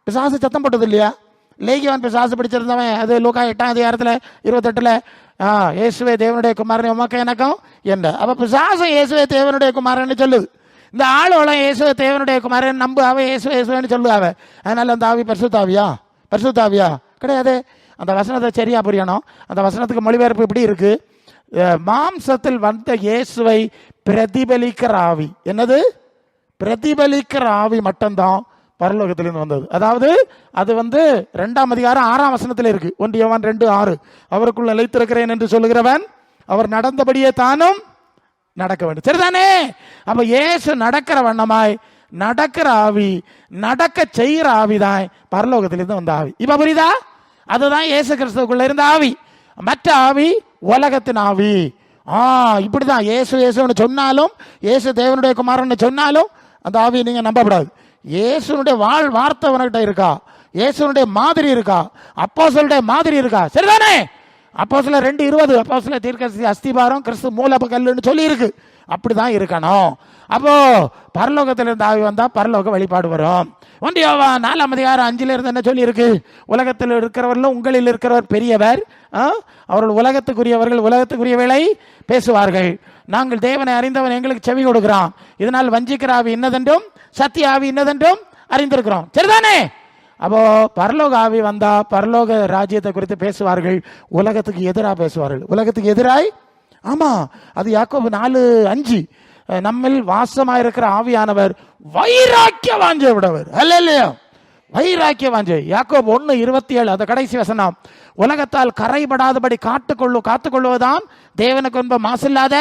பிசாசு சத்தம் போட்டது இல்லையா? லேகியவன் பிசாசு பிடிச்சிருந்தவன், அது லூக்கா 8:28 இயேசுவே தேவனுடைய குமாரன் உமக்கு எனக்கும் என்ன. அப்ப பிசாசு இயேசுவே தேவனுடைய குமாரன்னு சொல்லுது. இந்த ஆளோட இயேசுவே தேவனுடைய குமாரன் நம்பு, அவ இயேசுவேன்னு சொல்லுவாவ. அதனால அந்த ஆவி பரிசுத்தாவியா? பரிசுத்தாவியா கிடையாது. அந்த வசனத்தை சரியா புரியணும். அந்த வசனத்துக்கு மொழிபெயர்ப்பு இப்படி இருக்கு, மாம்சத்தில் வந்த இயேசுவை பிரதிபலிக்கிற ஆவி. என்னது? பிரதிபலிக்கிற ஆவி மட்டும்தான் பரலோகத்திலிருந்து வந்தது. அதாவது அது 2:6 இருக்கு. 1 யோவான் 2:6, அவருக்குள் நிலைத்திருக்கிறேன் என்று சொல்லுகிறவன் அவர் நடந்தபடியே தானும் நடக்க வேண்டும். சரிதானே? அப்ப இயேசு நடக்கிற வண்ணமாய் நடக்கிற ஆவி, நடக்க செய்கிற ஆவிதான் பரலோகத்திலிருந்து வந்த ஆவி. இப்ப புரியுதா? அதுதான் இயேசு கிறிஸ்துவுக்குள்ள இருந்த ஆவி. மற்ற ஆவி உலகத்தின் ஆவி. இப்படிதான் இயேசு இயேசுன்னு சொன்னாலும், இயேசு தேவனுடைய குமாரன் சொன்னாலும் அந்த ஆவியை நீங்க நம்பக்கூடாது. இயேசுனுடைய வார்த்தை உனக்கிட்ட இருக்கா? இயேசுனுடைய மாதிரி இருக்கா? அப்போஸ்தலருடைய மாதிரி இருக்கா? சரிதானே? அப்போஸ்தலர் 2:20 அப்போஸ்தலர் தீர்க்கதரிசி அஸ்திபாரம் கிறிஸ்து மூலக்கல்லுன்னு சொல்லி இருக்கு. அப்படிதான் இருக்கணும். அப்போ பரலோகத்திலிருந்து ஆவி வந்தா பரலோக வழிபாடு வரும். 1 யோவான் 4:5 என்ன சொல்லி இருக்கு? உலகத்தில் இருக்கிறவர்கள் உங்களில் இருக்கிறவர் பெரியவர், அவர்கள் உலகத்துக்குரியவர்கள் உலகத்துக்குரியவர்களை பேசுவார்கள். நாங்கள் தேவனை அறிந்தவன் எங்களுக்கு செவி கொடுக்கிறான். இதனால் வஞ்சிக்கிற ஆவி இன்னதென்றும் சத்திய ஆவி இன்னதென்றும் அறிந்திருக்கிறோம். சரிதானே? அப்போ பரலோக ஆவி வந்தா பரலோக ராஜ்யத்தை குறித்து பேசுவார்கள். உலகத்துக்கு எதிராக பேசுவார்கள். உலகத்துக்கு எதிராய். ஆமா, அது யாக்கோபு 4:5 நம்மில் வாசமாயிருக்கிற ஆவியானவர் வைராக்கிய வாஞ்சை விடவர். அல்லையா? வைராக்கிய வாஞ்சை. யாக்கோபு 1:27 அந்த கடைசி வசனம், உலகத்தால் கரைபடாதபடி காத்துக்கொள்வதுதான் தேவனுக்கு என்ப மாசில்லாத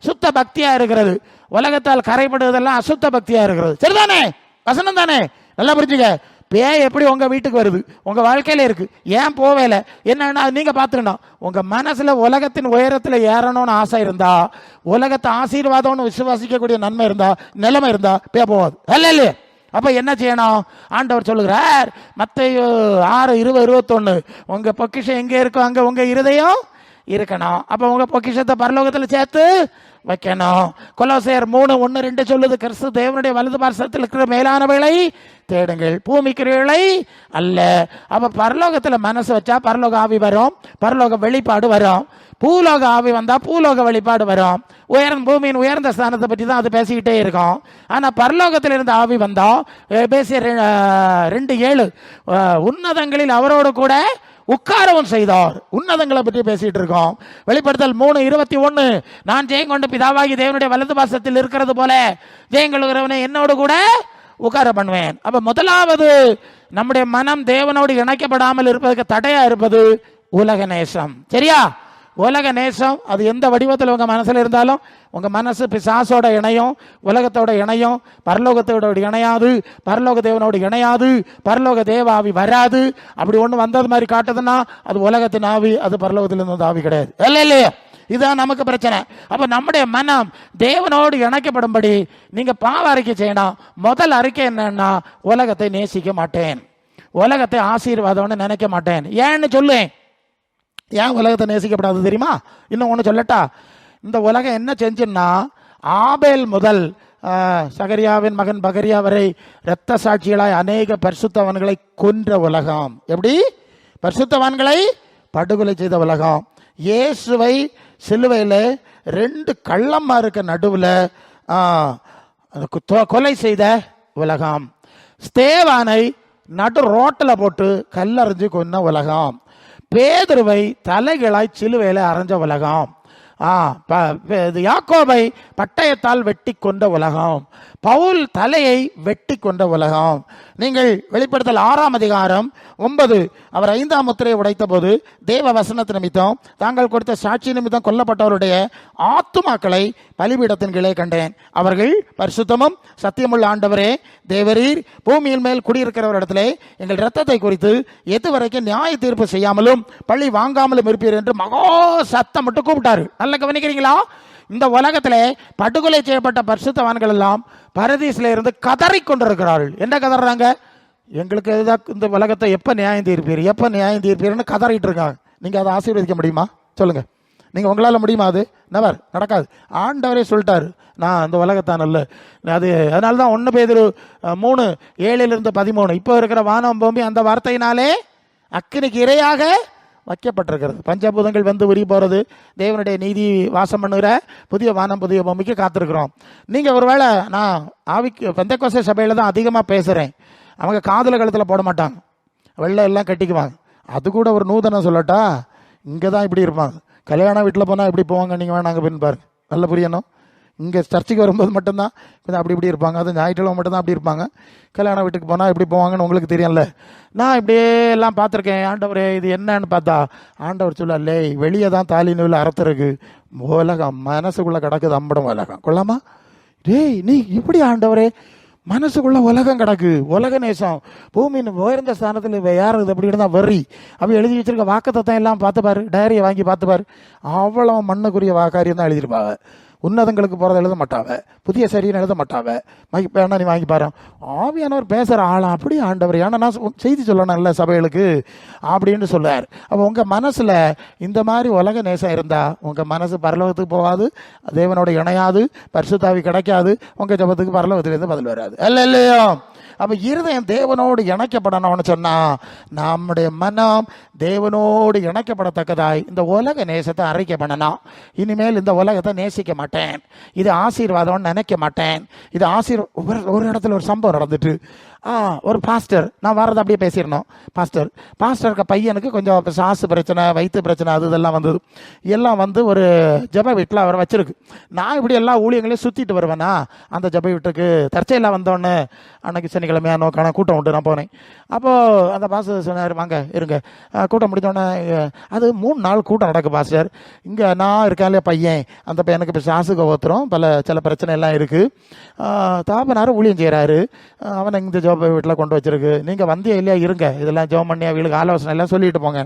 சுத்த பக்தியா இருக்கிறது. உலகத்தால் கரைபடுவதெல்லாம் அசுத்த பக்தியா இருக்கிறது. சரிதானே? வசனம் தானே? நல்லா புரிஞ்சுக்க. பேய் எப்படி உங்க வீட்டுக்கு வருது, உங்க வாழ்க்கையில இருக்கு, ஏன் போவேல என்னன்னா நீங்க பாத்துக்கணும். உங்க மனசுல உலகத்தின் உயரத்துல ஏறணும்னு ஆசை இருந்தா, உலகத்தை ஆசீர்வாதம்னு விசுவாசிக்கக்கூடிய நன்மை இருந்தா, நிலைமை இருந்தா பேய் போவாது. அல்ல? அப்ப என்ன செய்யணும்? ஆண்டவர் சொல்லுகிறார் மத்தேயு 6:20-21, உங்க பொக்கிஷம் எங்க இருக்கோ அங்க உங்க இருதயம் இருக்கணும். அப்ப உங்க பொக்கிஷத்தை பரலோகத்துல சேர்த்து வைக்கணும். கொலோசையர் 3:1-2 சொல்லுது, கிறிஸ்து தேவனுடைய வலது பார்சத்தில் இருக்கிற மேலானவைகளை தேடுங்கள், பூமிக்கிறவைகளை அல்ல. அப்ப பரலோகத்துல மனசு வச்சா பரலோக ஆவி வரும், பரலோக வெளிப்பாடு வரும். பூலோக ஆவி வந்தா பூலோக வழிபாடு வரும். பூமியின் உயர்ந்த ஸ்தானத்தை பற்றி தான் அது பேசிக்கிட்டே இருக்கும். ஆனா பரலோகத்தில் இருந்த ஆவி வந்தா எபேசியர் 2:7 உன்னதங்களில் அவரோடு கூட உட்காரவும் செய்தார். உன்னதங்களை பற்றி பேசிட்டு இருக்கோம். வெளிப்படுத்தல் 3:21 நான் ஜெயங்கொண்ட பிதாவாகி தேவனுடைய வலது பாசத்தில் இருக்கிறது போல ஜெயங்கொள்கிறவனை என்னோடு கூட உட்கார பண்ணுவேன். அப்ப முதலாவது நம்முடைய மனம் தேவனோடு இணைக்கப்படாமல் இருப்பதற்கு தடையா இருப்பது உலக நேசம். சரியா? உலக நேசம் அது எந்த வடிவத்தில் உங்க மனசுல இருந்தாலும், உங்க மனசு பிசாசோட இணையும், உலகத்தோட இணையும், பரலோகத்தோட இணையாது, பரலோக தேவனோடு இணையாது, பரலோக தேவ ஆவி வராது. அப்படி ஒண்ணு வந்தது மாதிரி காட்டுதுன்னா அது உலகத்தின் ஆவி, அது பரலோகத்திலிருந்து ஆவி கிடையாது. இல்லையா? இதுதான் நமக்கு பிரச்சனை. அப்ப நம்முடைய மனம் தேவனோடு இணைக்கப்படும்படி நீங்க பாவ அறிக்கை செய்யணும். முதல் அறிக்கை என்னன்னா, உலகத்தை நேசிக்க மாட்டேன், உலகத்தை ஆசீர்வாதம்னு நினைக்க மாட்டேன். ஏன்னு சொல்லேன். ஏன் உலகத்தை நேசிக்கப்படாது தெரியுமா? இன்னும் ஒன்று சொல்லட்டா? இந்த உலகம் என்ன செஞ்சுன்னா, ஆபேல் முதல் சகரியாவின் மகன் பகரியா வரை இரத்த சாட்சிகளாய் அநேக பரிசுத்தவான்களை கொன்ற உலகம். எப்படி? பரிசுத்தவான்களை படுகொலை செய்த உலகம். இயேசுவை சிலுவையில் 2 கள்ளம்மாருக்கு நடுவில் கொலை செய்த உலகம். ஸ்தேவானை நடு ரோட்டில் போட்டு கல்லறிஞ்சு கொன்ன உலகம். பேதுருவை தலைகளாய் சிலுவையில் அரைஞ்ச உலகம். யாக்கோபை பட்டயத்தால் வெட்டி கொண்ட உலகம். பவுல் தலையை வெட்டி கொண்ட உலகம். நீங்கள் வெளிப்படுத்தல் 6:9 அவர் 5ஆம் முத்திரையை உடைத்த போது தேவ வசனத்து நிமித்தம் தாங்கள் கொடுத்த சாட்சி நிமித்தம் கொல்லப்பட்டவருடைய ஆத்துமாக்களை பலிபீடத்தின் கீழே கண்டேன். அவர்கள் பரிசுத்தமும் சத்தியமுள்ள ஆண்டவரே தேவரீர் பூமியின் மேல் குடியிருக்கிறவரிடத்திலே எங்கள் இரத்தத்தை குறித்து எதுவரைக்கும் நியாய தீர்ப்பு செய்யாமலும் பழி வாங்காமலும் இருப்பீர் என்று மகா சத்தம் மட்டும் கூப்பிட்டாரு. நல்லா கவனிக்கிறீங்களா? இந்த உலகத்திலே படுகொலை செய்யப்பட்ட பரிசுத்தவான்கள் எல்லாம் பரதீசில இருந்து கதறி கொண்டிருக்கிறார்கள். என்ன கதறாங்க? எங்களுக்கு இந்த உலகத்தை எப்ப நியாயம் தீர்ப்பீர், எப்ப நியாயம் தீர்ப்பீர்னு கதறிட்டு இருக்காங்க. நீங்க அதை ஆசீர்வதிக்க முடியுமா? சொல்லுங்க. நீங்க உங்களால முடியுமா? அது நவர் நடக்காது. ஆண்டவரே சொல்லிட்டாரு, நான் இந்த உலகத்தான் அல்ல. அது அதனாலதான் 1 பேதுரு 3:7-13 இப்போ இருக்கிற வானம் பூமி அந்த வார்த்தையினாலே அக்கினிக்கு இரையாக வைக்கப்பட்டிருக்கிறது. பஞ்சபூதங்கள் வந்து உரி போறது, தேவனுடைய நீதி வாசம் பண்ணுகிற புதிய வானம் புதிய பூமிக்கு காத்திருக்கிறோம். நீங்க ஒருவேளை நான் ஆவிக்கு பெந்தெக்கோஸ்தே சபையில தான் அதிகமாக பேசுறேன். அவங்க காதல கழுத்தில் போட மாட்டாங்க, வெள்ளை எல்லாம் கட்டிக்குவாங்க. அது கூட ஒரு நூதனம் சொல்லட்டா, இங்கே தான் இப்படி இருப்பாங்க. கல்யாண வீட்டில் போனால் எப்படி போவாங்க நீங்கள் வேணாங்க பின் பாருங்க, நல்ல புரியணும். இங்கே சர்ச்சுக்கு வரும்போது மட்டும்தான் கொஞ்சம் அப்படி இப்படி இருப்பாங்க, அது ஞாயிற்றுக்கிழமை மட்டும்தான் அப்படி இருப்பாங்க. கல்யாண வீட்டுக்கு போனால் எப்படி போவாங்கன்னு உங்களுக்கு தெரியும்ல. நான் இப்படியே எல்லாம் பார்த்துருக்கேன். ஆண்டவரே இது என்னன்னு பார்த்தா ஆண்டவர் சொல்லலே, வெளியே தான் தாலி நூல் அறுத்துருக்கு, உலகம் மனசுக்குள்ளே கிடக்குது அம்படம் உலகம் கொள்ளாமா. டேய் நீ இப்படி ஆண்டவரே மனசுக்குள்ள உலகம் கிடக்கு, உலக நேசம். பூமியின் உயர்ந்த ஸ்தானத்தில் யார் இது அப்படி இருந்தால் வரி அப்படி எழுதி வச்சிருக்க வாக்குத்தத்தம் எல்லாம் பார்த்து பாரு, டைரியை வாங்கி பார்த்து பாரு, அவ்வளோ மண்ணுக்குரிய வாக்காரியம் தான் எழுதியிருப்பாங்க. உன்னதங்களுக்கு போகிறத எழுத மாட்டாவ, புதிய சரின்னு எழுத மாட்டாவ. வேணா நீ வாங்கி பாரு. ஆவியானவர் பேசுகிற ஆளாம் அப்படி ஆண்டவர், ஏன்னா நான் செய்தி சொல்லணும் இல்லை சபைகளுக்கு அப்படின்னு சொல்லுவார். அப்போ உங்கள் மனசில் இந்த மாதிரி உலக நேசம் இருந்தால் உங்கள் மனசு பரலோகத்துக்கு போகாது, தேவனோட இணையாது, பரிசுத்தாவி கிடைக்காது, உங்கள் ஜபத்துக்கு பரலோகத்துலேருந்து பதில் வராது. இல்லை இல்லையோ? அப்போ இருதயம் தேவனோடு இணைக்கப்படணும்னு சொன்னால் நம்முடைய மனம் தேவனோடு இணைக்கப்படத்தக்கதாய் இந்த உலக நேசத்தை அறிக்கை பண்ணணும். இனிமேல் இந்த உலகத்தை நேசிக்க மாட்டேன், இது ஆசீர்வாதம்னு நினைக்க மாட்டேன். இது ஒரு இடத்துல ஒரு சம்பவம் நடந்துட்டு ஒரு பாஸ்டர், நான் வர்றது அப்படியே பேசிடணும். பாஸ்டருக்கு பையனுக்கு கொஞ்சம் சாசு பிரச்சனை, வயிற்று பிரச்சனை, அது இதெல்லாம் வந்தது. எல்லாம் வந்து ஒரு ஜப வீட்டில் அவரை வச்சிருக்கு. நான் இப்படி எல்லா ஊழியங்களையும் சுற்றிட்டு வருவேனா, அந்த ஜப வீட்டுக்கு தற்செயலாக வந்தோடனே அன்னைக்கு சனிக்கிழமையா நோக்கான கூட்டம் உண்டு, நான் போனேன். அப்போது அந்த பாஸ்டர் சொன்னார், வாங்க இருங்க. கூட்டம் முடிஞ்சோடனே அது 3 நாள் கூட்டம் நடக்கு பாஸ்டர். இங்கே நான் இருக்காலே பையன், அந்த பையனுக்கு இப்போ சாசுக்கு ஒத்துரும், சில பிரச்சனை எல்லாம் இருக்குது. தாப்பனார் ஊழியம் செய்கிறாரு, அவனை இந்த ஜோப வீட்டில் கொண்டு வச்சிருக்கு. நீங்கள் வந்தியா இல்லையா, இருங்க, இதெல்லாம் ஜோம் பண்ணி அவங்களுக்கு ஆலோசனை எல்லாம் சொல்லிட்டு போங்க.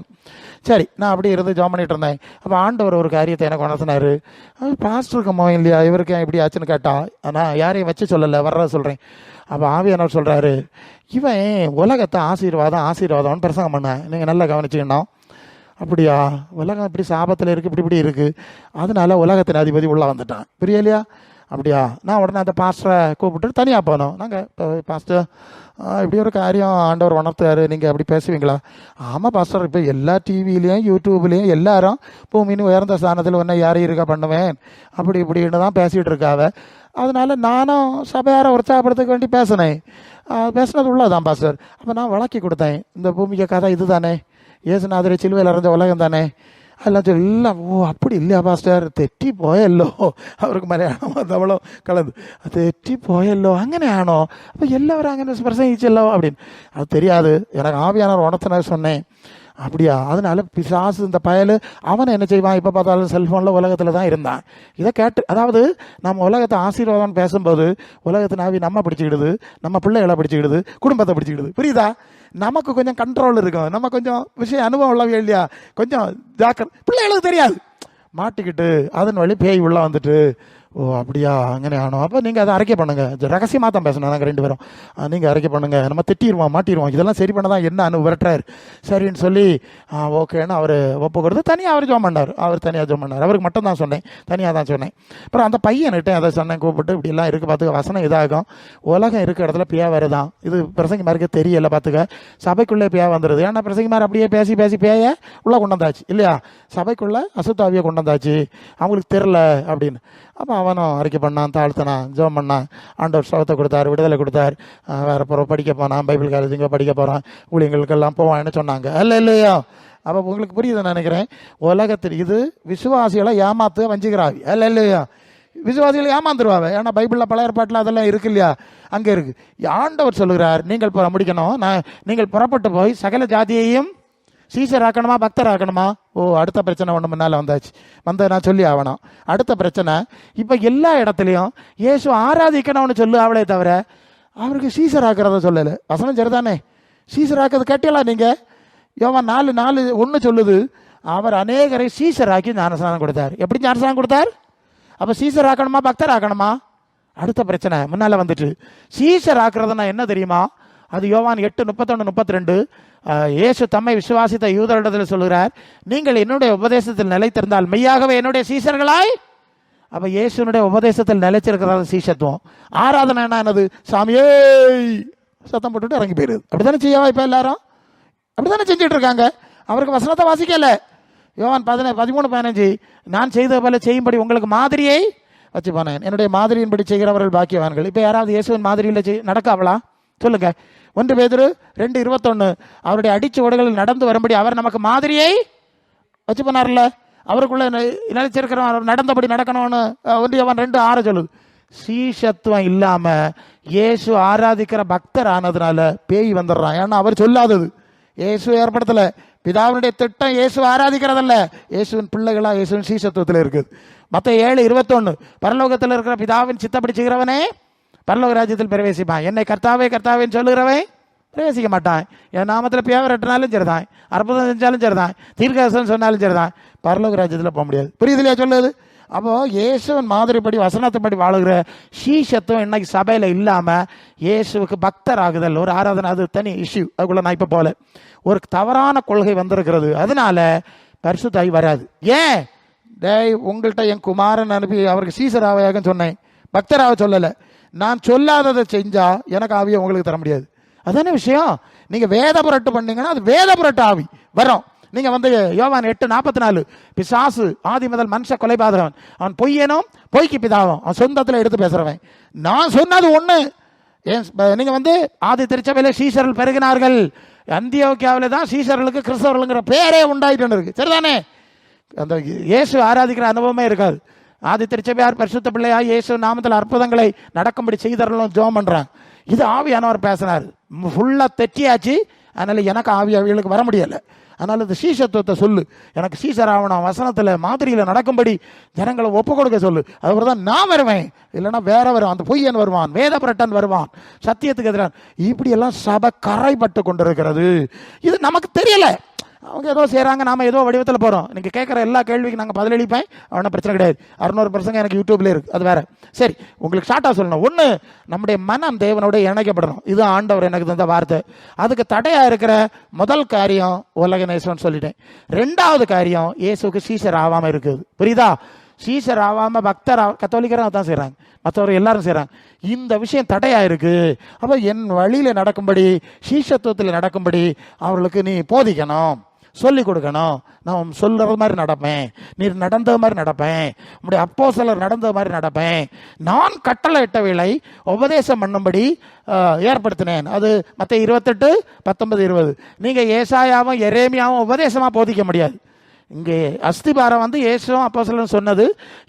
சரி, நான் அப்படி இருந்து ஜோம் பண்ணிட்டு இருந்தேன். அப்போ ஆண்டவர் ஒரு காரியத்தை எனக்கு உணர்த்தினார். பாஸ்டருக்கு மோகம் இல்லையா, இவருக்கு ஏன் இப்படி ஆச்சுன்னு கேட்டா, ஆனால் யாரையும் வச்சு சொல்லலை, வர்றத சொல்கிறேன். அப்போ ஆவியானவர் சொல்கிறாரு, இவன் உலகத்தை ஆசீர்வாதம்னு பிரசங்கம் பண்ண, நீங்கள் நல்லா கவனிச்சுக்கணும். அப்படியா, உலகம் இப்படி சாபத்தில் இருக்குது, இப்படி இருக்குது, அதனால உலகத்தின் அதிபதி உள்ளே வந்துட்டான், புரியலையா? அப்படியா? நான் உடனே அந்த பாஸ்டரை கூப்பிட்டு தனியாக போனோம். நாங்கள் பாஸ்டர் இப்படி ஒரு காரியம் ஆண்டவர் உணர்த்தாரு, நீங்கள் அப்படி பேசுவீங்களா? ஆமாம் பாஸ்டர், இப்போ எல்லா டிவிலையும் யூடியூப்லேயும் எல்லாரும் பூமியின் உயர்ந்த ஸ்தானத்தில் ஒன்றை யாரையும் இருக்கா பண்ணுவேன் அப்படி இப்படின்னு தான் பேசிகிட்டு இருக்காவ. அதனால நானும் சபையாரை உற்சாகப்படுத்த வேண்டி பேசினது உள்ளதான் பாஸ்டர். அப்போ நான் விளக்கி கொடுத்தேன், இந்த பூமிக்கு கதை இது தானே, இயேசுநாதரை சிலுவையில் இறந்த உலகம் தானே, அதெல்லாம் சொல்லி எல்லாம். ஓ அப்படி இல்லையா பாஸ்டர், തെറ്റി പോയല്ലോ, അവർക്ക് മലയാളം തമിഴോ കലந்து തെറ്റി പോയല്ലോ, അങ്ങനെയാണോ, അപ്പോൾ எல்லாரும் അങ്ങനെ பிரசங்கிச்சല്ലോ அப்படின்னு. அது தெரியாது, எனக்கு ஆவியானவர் உணர்த்தினார் சொன்னேன். அப்படியா? அதனால பிசாசு இந்த பயல் அவனை என்ன செய்வான், இப்போ பார்த்தாலும் செல்ஃபோனில் உலகத்தில் தான் இருந்தான். இதை கேட்டு, அதாவது நம்ம உலகத்தை ஆசீர்வாதம் பேசும்போது உலகத்தின் ஆவி நம்ம பிடிச்சிக்கிடுது, நம்ம பிள்ளைகளை பிடிச்சிக்கிடுது, குடும்பத்தை பிடிச்சிக்கிடுது, புரியுதா? நமக்கு கொஞ்சம் கண்ட்ரோல் இருக்கும், நம்ம கொஞ்சம் விஷயம் அனுபவம் உள்ளவே இல்லையா, கொஞ்சம் பிள்ளைகளுக்கு தெரியாது, மாட்டிக்கிட்டு அதன் வழி பேய் உள்ள வந்துட்டு. ஓ அப்படியா, അങ്ങനെ ஆனோ, அப்போ நீங்கள் அதை அறிக்கை பண்ணுங்கள். ரகசியமாக தான் பேசணும் நாங்கள் 2 பேரும். நீங்கள் அறிக்கை பண்ணுங்கள், நம்ம திட்டிடுவோம், மாட்டிடுவோம், இதெல்லாம் சரி பண்ண தான் என்ன விரட்டுறாரு. சரின்னு சொல்லி ஓகேன்னு அவர் ஒப்பு கொடுத்து தனியாக அவர் ஜோம் பண்ணார். அவருக்கு மட்டும் தான் சொன்னேன், தனியாக தான் சொன்னேன். அப்புறம் அந்த பையன்கிட்ட அதை சொன்னேன், கூப்பிட்டு இப்படிலாம் இருக்குது பார்த்துக்க, வசனம் இதாகும், உலகம் இருக்க இடத்துல பியா வருதான், இது பிரசங்கி மாதிரிக்கு தெரியல பார்த்துக்க, சபைக்குள்ளே பியா வந்துடுது. ஏன்னா பிரசங்கி மாதிரி அப்படியே பேசி பேசி பேய உள்ளே கொண்டு வந்தாச்சு இல்லையா, சபைக்குள்ளே அசுத்தாவியை கொண்டு வந்தாச்சு, அவங்களுக்கு தெரில அப்படின்னு. அப்போ அவனும் அறிக்கை பண்ணான், தாழ்த்தினான், ஜெபம் பண்ணான், ஆண்டவர் சுகத்தை கொடுத்தார், விடுதலை கொடுத்தார். வேறு போகிறோம், படிக்க போனான், பைபிள் காலேஜ் இங்கே படிக்க போகிறான், ஊழியங்களுக்கெல்லாம் போவான்னு சொன்னாங்க. இல்லையா? அப்போ உங்களுக்கு புரியுதுன்னு நினைக்கிறேன். உலகத்தில் இது விசுவாசிகளை ஏமாத்து வஞ்சிக்கிறாவி. இல்லையா? விசுவாசிகளை ஏமாந்துருவாங்க. ஏன்னா பைபிளில் பழைய ஏற்பாட்டில் அதெல்லாம் இருக்கு இல்லையா, அங்கே இருக்குது. ஆண்டவர் சொல்லுகிறார், நீங்கள் முடிக்கணும், நீங்கள் புறப்பட்டு போய் சகல ஜாதியையும் சீசர் ஆக்கணுமா, பக்தர் ஆக்கணுமா? ஓ அடுத்த பிரச்சனை ஒன்று முன்னால் வந்ததை நான் சொல்லி ஆகணும். அடுத்த பிரச்சனை, இப்போ எல்லா இடத்துலையும் இயேசு ஆராதிக்கணும்னு சொல்லு அவளே தவிர அவருக்கு சீசர் ஆக்கிறத சொல்லலை. வசனம் சரிதானே, சீசர் ஆக்கிறது கேட்டீங்களா நீங்கள்? யோவான் 4:1 சொல்லுது, அவர் அநேகரை சீசர் ஆக்கி ஞானஸ்நானம் கொடுத்தார். எப்படி ஞானஸ்நானம் கொடுத்தார்? அப்போ சீசர் ஆக்கணுமா, பக்தர் ஆக்கணுமா? அடுத்த பிரச்சனை முன்னால் வந்துட்டு. சீசர் ஆக்குறதுனா என்ன தெரியுமா? அது யோவான் 8:31-32. இயேசு தம்மை விசுவாசித்த யூதரிடத்தில் சொல்கிறார், நீங்கள் என்னுடைய உபதேசத்தில் நிலைத்திருந்தால் மெய்யாகவே என்னுடைய சீசர்களாய். அப்போ இயேசுனுடைய உபதேசத்தில் நிலைச்சிருக்கிறது சீசத்துவம். ஆராதனை என்னது? சாமியே சத்தம் போட்டுட்டு இறங்கி போயிடுது. அப்படித்தானே செய்யவா இப்போ எல்லாரும் அப்படித்தானே செஞ்சுட்டு இருக்காங்க. அவருக்கு வசனத்தை வாசிக்கல. யோவான் 13:15 நான் செய்த போல செய்யும்படி உங்களுக்கு மாதிரியை வச்சு போனேன், என்னுடைய மாதிரியின்படி செய்கிறவர்கள் பாக்கியவான்கள். இப்போ யாராவது இயேசுவின் மாதிரியில் நடக்காவளா சொல்லுங்க? 1 பேதுரு 2:21 அவருடைய அடிச்சு ஓடுகளில் நடந்து வரும்படி அவர் நமக்கு மாதிரியை வச்சு போனார்ல, அவருக்குள்ள நினைச்சிருக்கிறவன் நடந்தபடி நடக்கணும்னு 1 யோவான் 2:6 சொல்லுது. சீஷத்துவம் இல்லாம இயேசு ஆராதிக்கிற பக்தர் ஆனதுனால பேய் வந்துடுறான். ஏன்னா அவர் சொல்லாதது இயேசு ஏற்படுத்தல. பிதாவினுடைய திட்டம் இயேசு ஆராதிக்கிறதல்ல, இயேசுவின் பிள்ளைகளா இயேசுவின் சீஷத்துவத்தில் இருக்குது. மத்த 7:21 பரலோகத்தில் இருக்கிற பிதாவின் சித்தப்படி செய்கிறவனே பரலோக ராஜ்யத்தில் பிரவேசிப்பான். என்னை கர்த்தாவே கர்த்தாவேன்னு சொல்லுகிறவன் பிரவேசிக்க மாட்டான். என் நாமத்தில் பேவர் எட்டினாலும் சரிதான், அற்புதம் செஞ்சாலும் சரிதான், தீர்க்கதரிசனம் சொன்னாலும் சரிதான், பரலோக ராஜ்யத்தில் போக முடியாது. புரியுதுலையா சொல்லுது? அப்போ இயேசுவின் மாதிரிப்படி வசனத்தின்படி வாழுகிற சீஷத்துவம் இன்னைக்கு சபையில் இல்லாமல் இயேசுவுக்கு பக்தர் ஆகுதல் ஒரு ஆராதனை, அது தனி இஷ்யூ. அதுக்குள்ள நான் இப்போ போல ஒரு தவறான கொள்கை வந்திருக்கிறது. அதனால பரிசுத்தாவி வராது. ஏன் டேய், உங்கள்கிட்ட என் குமாரன் அனுப்பி அவருக்கு சீசர் ஆவையாகன்னு சொன்னேன், பக்தராக சொல்லலை. நான் சொல்லாததை செஞ்சா எனக்கு ஆவியை உங்களுக்கு தர முடியாது. அதானே விஷயம். நீங்கள் வேத புரட்டு பண்ணீங்கன்னா அது வேத புரட்டு ஆவி வரும். நீங்கள் வந்து யோவான் 8:44 பிசாசு ஆதி முதல் மனுஷ கொலைபாதகன், அவன் பொய்யனும் பொய்க்கு பிதாவும், அவன் சொந்தத்தில் எடுத்து பேசுகிறவன். நான் சொன்னது ஒன்று. நீங்கள் வந்து ஆதி திருச்சபையில் சீசர்கள் பெருகினார்கள், அந்தியோக்கியாவில் தான் சீசர்களுக்கு கிறிஸ்தவர்களுங்கிற பேரே உண்டாயிட்டு இருக்கு. சரிதானே? அந்த இயேசு ஆராதிக்கிற அனுபவமே இருக்காது. ஆதி திருச்சபையார் பரிசுத்த பிள்ளையா இயேசு நாமத்தில் அற்புதங்களை நடக்கும்படி செய்தவர்களும் ஜோம் பண்ணுறாங்க. இது ஆவியானவர் பேசினார். ஃபுல்லாக தெற்றியாச்சு. அதனால் எனக்கு ஆவியாவிகளுக்கு வர முடியலை. அதனால் இந்த சீசத்துவத்தை சொல்லு, எனக்கு சீசர் ஆகணும், வசனத்தில் மாதிரியில் நடக்கும்படி ஜனங்களை ஒப்பு கொடுக்க சொல்லு. அதுபோல தான் நான் வருவேன். இல்லைன்னா வேற வருவான், அந்த பொய்யன் வருவான், வேத பிரட்டன் வருவான், சத்தியத்துக்கு எதிரான இப்படியெல்லாம் சபை கரைப்பட்டு கொண்டிருக்கிறது. இது நமக்கு தெரியலை. அவங்க ஏதோ செய்கிறாங்க, நாம் ஏதோ வடிவத்தில் போகிறோம். நீங்கள் கேட்குற எல்லா கேள்விக்கு நாங்கள் பதிலளிப்பேன், அவனை பிரச்சனை கிடையாது. 600% எனக்கு யூடியூப்ல இருக்குது, அது வேறு. சரி, உங்களுக்கு ஷார்ட்டாக சொல்லணும். ஒன்று, நம்முடைய மனம் தேவனோட இணைக்கப்படணும். இது ஆண்டவர் எனக்கு தந்த வார்த்தை. அதுக்கு தடையாக இருக்கிற முதல் காரியம் உலக நேசம்னு சொல்லிட்டேன். 2வது காரியம் இயேசுக்கு சீசர் ஆகாமல் இருக்குது. புரியுதா? சீசர் ஆகாமல் பக்தர் கத்தோலிக்கரும் அதான் செய்கிறாங்க, மற்றவர் எல்லாரும் செய்கிறாங்க. இந்த விஷயம் தடையாக இருக்குது. அப்போ என் வழியில் நடக்கும்படி, சீசத்துவத்தில் நடக்கும்படி அவர்களுக்கு நீ போதிக்கணும், சொல்லிக் கொடுக்கணும். நான் சொல்கிற மாதிரி நடப்பேன், நீர் நடந்த மாதிரி நடப்பேன், உங்களுடைய அப்போஸ்தலர் நடந்த மாதிரி நடப்பேன். நான் கட்டளை இட்ட வேளை உபதேசம் பண்ணும்படி ஏற்படுத்தினேன். அது மற்ற 28:19-20. நீங்கள் ஏசாயாவும் எரேமியாவும் உபதேசமாக போதிக்க முடியாது. இங்கே அஸ்திபாரம் வந்து இயேசுவும் அப்போஸ்தலரும் சொன்னது.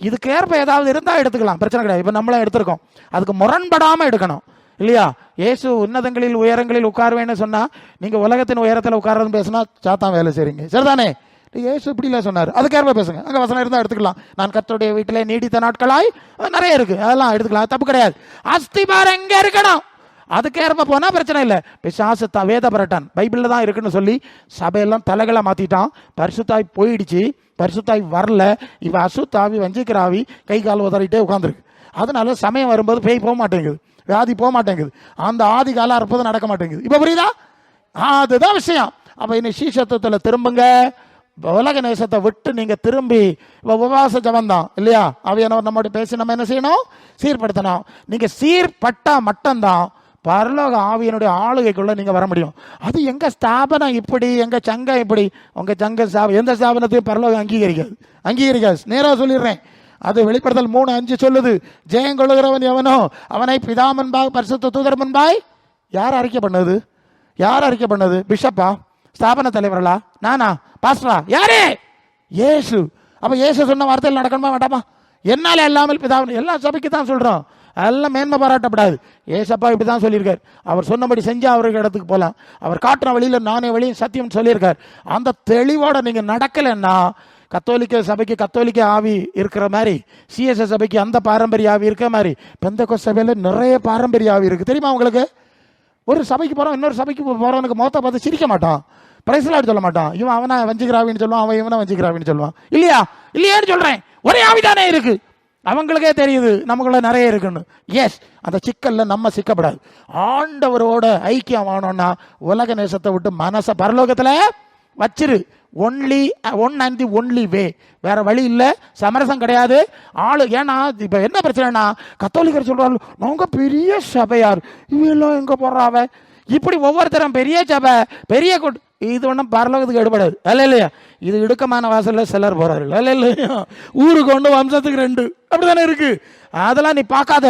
இதுக்கேற்ப ஏதாவது இருந்தால் எடுத்துக்கலாம், பிரச்சனை கிடையாது. இப்போ நம்மளாம் எடுத்திருக்கோம், அதுக்கு முரண்படாமல் எடுக்கணும் இல்லையா? இயேசு உன்னதங்களில் உயரங்களில் உட்காருவேன்னு சொன்னால் நீங்கள் உலகத்தின் உயரத்தில் உட்கார்றதுன்னு பேசுனா சாத்தான் வேலை செய்றீங்க. சரிதானே? இயேசு இப்படி இல்லை சொன்னார், அதுக்கேற்ப பேசுங்க. அங்கே வசனம் இருந்தால் எடுத்துக்கலாம். நான் கர்த்தருடைய வீட்டிலே நீடித்த நாட்களாய் நிறைய இருக்குது, அதெல்லாம் எடுத்துக்கலாம், தப்பு கிடையாது. அஸ்திபாரம் எங்கே இருக்கணும், அதுக்கேற்ப போனால் பிரச்சனை இல்லை. பிசாசு வேத பரட்டான் பைபிளில் தான் இருக்குன்னு சொல்லி சபையெல்லாம் தலைகளை மாற்றிட்டான். பரிசுத்தாய் போயிடுச்சு, பரிசுத்தாய் வரல. இவன் அசுத்தாவி வஞ்சிக்கிறாவி கை கால் உதறிட்டே உட்காந்துருக்கு. அதனால சமயம் வரும்போது பேய் போக மாட்டேங்குது, வியாதி போக மாட்டேங்குது, அந்த ஆதி கால அற்புதம் நடக்க மாட்டேங்குது. இப்போ புரியுதா? அதுதான் விஷயம். அப்போ இன்னும் சீசத்துவத்தில் திரும்புங்க. உலக நேசத்தை விட்டு நீங்கள் திரும்பி உபவாச ஜபந்தான் இல்லையா? அவையானவர் நம்மோட பேசி நம்ம என்ன செய்யணும்? சீர்படுத்தணும். நீங்கள் சீர்பட்டா மட்டும்தான் பரலோக ஆவியனுடைய ஆளுகைக்குள்ள நீங்க வர முடியும். அது எங்க ஸ்தாபனம் இப்படி, எங்க சங்கம் இப்படி, உங்க சங்க எந்த ஸ்தாபனத்தையும் பரலோகம் அங்கீகரிக்காது. நேராக சொல்லிடுறேன். அது வெளிப்படுத்தல் 3:5 சொல்லுது, ஜெயங்கொள்ளுகிறவன் எவனோ அவனை பிதா முன்பாக பரிசுத்த தூதர் முன்பாய் யார் அறிக்கை பண்ணது? பிஷப்பா? ஸ்தாபன தலைவர்களா? நானா? பாஸ்டரா? யாரே? இயேசு. அப்ப இயேசு சொன்ன வார்த்தையில் நடக்கணுமா வேண்டாமா? என்னால எல்லாமல் பிதா, எல்லாம் சபைக்கு தான் சொல்றோம், எல்லாம் மேன்மை பாராட்டப்படாது. ஏசப்பா இப்படி தான் சொல்லியிருக்கார். அவர் சொன்னபடி செஞ்சால் அவருக்கு இடத்துக்கு போகலாம். அவர் காட்டுற வழியில் நானே வழியும் சத்தியம் சொல்லியிருக்கார். அந்த தெளிவோட நீங்கள் நடக்கலைன்னா கத்தோலிக்க சபைக்கு கத்தோலிக்க ஆவி இருக்கிற மாதிரி, சிஎஸ்எஸ் சபைக்கு அந்த பாரம்பரிய ஆவி இருக்கிற மாதிரி, பெந்தகோஸ்து சபையில் நிறைய பாரம்பரிய ஆவி இருக்குது. தெரியுமா உங்களுக்கு? ஒரு சபைக்கு போகிறோம், இன்னொரு சபைக்கு போகிறவனுக்கு மொத்த பார்த்து சிரிக்க மாட்டான், பிரைஸ்லாட் சொல்ல மாட்டான். இவன் அவனை வஞ்சிக்கிறாவின்னு சொல்லுவான், அவன் இவனை வஞ்சிக்கிறாவின்னு சொல்லுவான். இல்லையான்னு சொல்கிறேன். ஒரே ஆவிதானே இருக்கு, அவங்களுக்கே தெரியுது நமக்குள்ள நிறைய இருக்குன்னு. எஸ், அந்த சிக்கல்ல நம்ம சிக்கப்படாது. ஆண்டவரோட ஐக்கியம் ஆனோம்னா உலக நேசத்தை விட்டு மனசை பரலோகத்தில் வச்சிரு. One and the only way, வேற வழி இல்லை, சமரசம் கிடையாது. ஏன்னா இப்போ என்ன பிரச்சனைனா, கத்தோலிக்கர் சொல்றாரு நாங்க பெரிய சபையார், இவெல்லாம் எங்க போடுறாவ, இப்படி ஒவ்வொருத்தரும் பெரிய சபை பெரிய இது ஒன்றும் பரலோகத்துக்கு எடுபடாது. அல்ல இல்லையா? இது இடுக்கமான வாசல்ல சிலர் போறாரு. அல்ல இல்லையா? ஊருக்கு 1 வம்சத்துக்கு 2 அப்படித்தானே இருக்கு. அதெல்லாம் நீ பார்க்காத,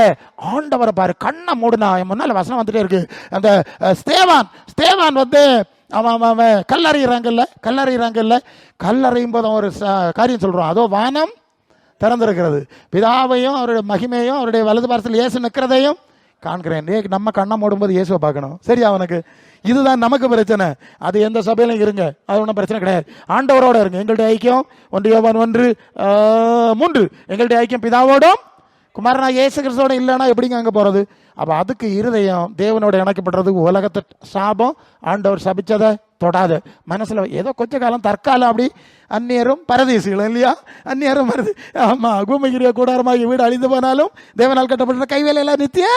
ஆண்டவரை பாரு. கண்ணை மூடுனா என் முன்னால வசனம் வந்துட்டே இருக்கு. அந்த ஸ்தேவான் வந்து அவன் கல்லறையிறாங்கல்ல, கல்லறையும் போது ஒரு காரியம் சொல்றான். அதோ வானம் திறந்திருக்கிறது, பிதாவையும் அவருடைய மகிமையும் அவருடைய வலது பாரத்தில் இயேசு நிற்கிறதையும் காண்கிறேன். நம்ம கண்ணை மூடும்போது இயேசுவை பார்க்கணும். சரி, அவனுக்கு இதுதான் நமக்கு பிரச்சனை. அது எந்த சபையிலும் இருங்க, அது ஒன்றும் பிரச்சனை கிடையாது. ஆண்டவரோட இருங்க. எங்களுடைய ஐக்கியம் 1 யோவான் 1:3, எங்களுடைய ஐக்கியம் பிதாவோடும் குமாரனா இயேசு கிறிஸ்துவோட இல்லைன்னா எப்படிங்க அங்கே போகிறது? அப்போ அதுக்கு இருதயம் தேவனோட இணைக்கப்படுறதுக்கு உலகத்தை சாபம் ஆண்டவர் சபிச்சதை தொடாது. மனசில் ஏதோ கொஞ்ச காலம் தற்காலம் அப்படி அந்நியரும் பரதேசிகளும் இல்லையா, அந்நியரும் வருது. ஆமாம், பூமிகிரிய கூடாரமாகி வீடு அழிந்து போனாலும் தேவனால் கட்டப்பட்ட கைவேலையெல்லாம் நித்திய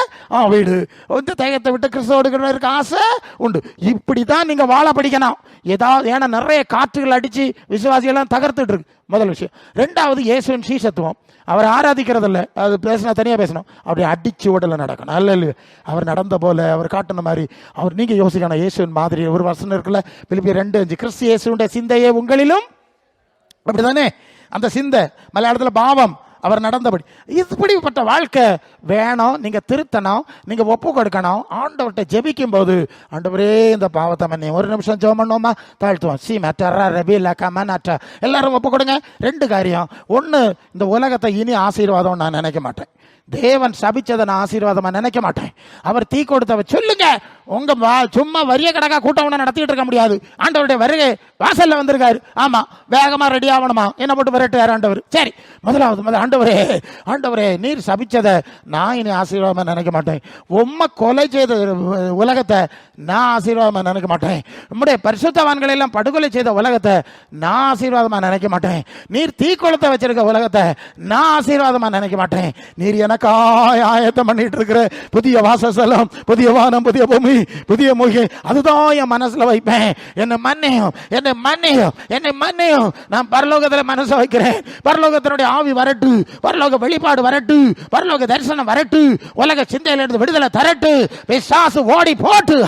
வீடு. கொஞ்சம் தயத்தை விட்டு கிறிஸ்தவோடு இருக்க ஆசை உண்டு. இப்படி தான் நீங்கள் வாழ படிக்கணும். ஏதாவது ஏன்னா நிறைய காற்றுகள் அடித்து விசுவாசிகள்லாம் தகர்த்துட்டு இருக்கு. முதல் விஷயம். ரெண்டாவது, இயேசுவின் சீசத்துவம். அவர் ஆராதிக்கிறதில்ல, அது பேசினா தனியாக பேசணும். அப்படி அடிச்சு உடலை நடக்கணும். அல்ல இல்லை, அவர் நடந்த போல அவர் காட்டின மாதிரி அவர். நீங்கள் யோசிக்கணும், இயேசுவின் மாதிரி ஒரு வசனம் இருக்குல்ல, பிலிப்பியர் 2:5, கிறிஸ்து இயேசுடைய சிந்தையே உங்களிலும். அப்படிதானே? அந்த சிந்தை மலையாளத்தில் பாவம், அவர் நடந்தபடி. இப்படிப்பட்ட வாழ்க்கை வேணும். நீங்கள் திருத்தணும், நீங்கள் ஒப்பு கொடுக்கணும். ஆண்டவர்கிட்ட ஜெபிக்கும் போது, ஆண்டவரே இந்த பாவத்தை மன்னி. ஒரு நிமிஷம் ஜெபம் பண்ணோமா, தாழ்த்துவோம். சீமேட்டா ரபி லக்கமனாட்டா எல்லாரும் ஒப்பு கொடுங்க. 2 காரியம். ஒன்று, இந்த உலகத்தை இனி ஆசீர்வாதம் நான் நினைக்க மாட்டேன். தேவன் சபிச்சதை நான் ஆசீர்வாதமா நினைக்க மாட்டேன். அவர் தீ கொடுத்தவ சொல்லுங்க. உங்க சும்மா வரிய கடக்கா கூட்டம் நடத்திட்டு இருக்க முடியாது. ஆண்டவருடைய வருகை வாசல்ல வந்திருக்காரு. ஆமா, வேகமா ரெடி ஆகணுமா, என்ன போட்டு விரட்டுறாரு ஆண்டவர். சரி, முதலாவது ஆண்டவரே, ஆண்டவரே நீர் சபிச்சதை நான் இனி ஆசீர்வாதமா நினைக்க மாட்டேன். உம்மை கொலை செய்த உலகத்தை நான் ஆசீர்வாதமா நினைக்க மாட்டேன். நம்முடைய பரிசுத்தவான்களை எல்லாம் படுகொலை செய்த உலகத்தை நான் ஆசீர்வாதமா நினைக்க மாட்டேன். நீர் தீ கொளுத்த வச்சிருக்க உலகத்தை நான் ஆசீர்வாதமா நினைக்க மாட்டேன். நீர் எனக்காய் ஆயத்தம் பண்ணிட்டு இருக்கிற புதிய வாசஸ்தலம், புதிய வானம், புதிய பூமி, புதிய மொழி, அதுதான் என் மனசுல வைப்பேன். என்னை மன்னியும், என்னை மன்னியும், என்னை மன்னியும். நான் பரலோகத்தில் மனசை வைக்கிறேன். பரலோகத்தினுடைய ஆவி வரட்டு, பரலோக வெளிப்பாடு வரட்டு, பரலோக தரிசனம் வரட்டு, உலக சிந்தையில இருந்து விடுதலை தரட்டு, பிசாசு ஓடி போட்டு.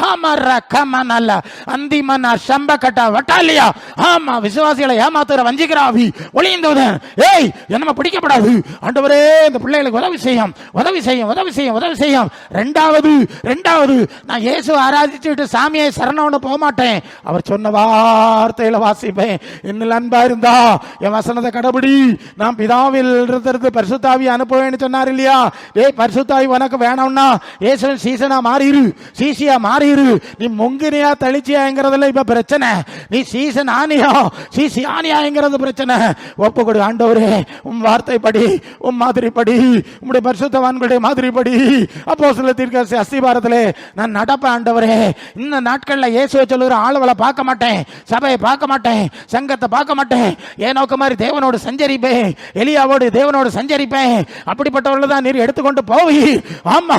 அந்திமன்னா சம்பக்கட்டா வட்டாலியா. ஆமா, விசுவாசிகளை ஏமாத்துற வஞ்சிக்கிற ஆவி ஒளிந்தவன். ஏய், என்ன பிடிக்கப்படாது. ஆண்டவரே இந்த பிள்ளைகளுக்கு உதவி செய்யும், உதவி செய்யும், உதவி செய்யும், உதவி செய்யும். ரெண்டாவது நான் இயேசு ஆராதிச்சுட்டு சாமியை சரணம்னு போக மாட்டேன். அவர் சொன்ன வார்த்தையில வாசிப்பேன். இன்னும் அன்பா இருந்தா என் வசனத்தை கடைபிடி. நான் பிதாவில் இருந்து பரிசுத்தாவி அனுப்புவேன்னு சொன்னார் இல்லையா? ஏய், பரிசுத்தாவி உனக்கு வேணும்னா இயேசு சீசனா மாறிடு, சீசியா மாறிடு. நீ முங்கினியா தளிச்சியாங்கிறதுல இப்ப பிரச்சனை. நீ சீசன் ஆனியா சீசி ஆனியாங்கிறது பிரச்சனை. ஒப்புக்கொடு. ஆண்டவரே உம் வார்த்தை படி, உம் மாதிரி படி, உம்முடைய பரிசுத்தவான்களுடைய மாதிரி படி. அப்போஸ்தலர் தீர்க்கதரிசி அஸ்திபாரத்திலே நான் நடப்பேன். ஆண்டவரே இந்த நாட்கள்ல இயேசுவை சொல்லுகிற ஆளுகளை பார்க்க மாட்டேன், சபையை பார்க்க மாட்டேன், சங்கத்தை பார்க்க மாட்டேன். ஏனோக்கு மாதிரி தேவனோடு சஞ்சரிப்பேன், எலியாவோடு தேவனோடு சஞ்சரிப்பேன். அப்படிப்பட்டவர்கள் தான் நீர் எடுத்துக்கொண்டு போவி. ஆமா,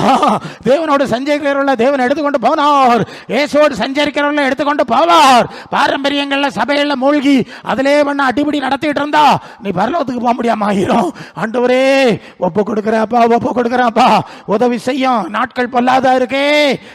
தேவனோடு சஞ்சரிக்கிறவர்கள் தேவன் எடுத்துக்கொண்டு போனார். இயேசுவோடு சஞ்சரிக்கிறவர்கள் எடுத்துக்கொண்டு போவார். பாரம்பரியங்கள்ல சபையில மூழ்கி அதிலே பண்ண அடிப்படி நடத்திட்டு இருந்தா நீ பரலோகத்துக்கு போக முடியாம ஆயிரும். ஆண்டவரே ஒப்பு கொடுக்கிறப்பா, ஒப்பு கொடுக்கிறப்பா, உதவி செய்யும். நாட்கள் பொல்லாதா இருக்கே,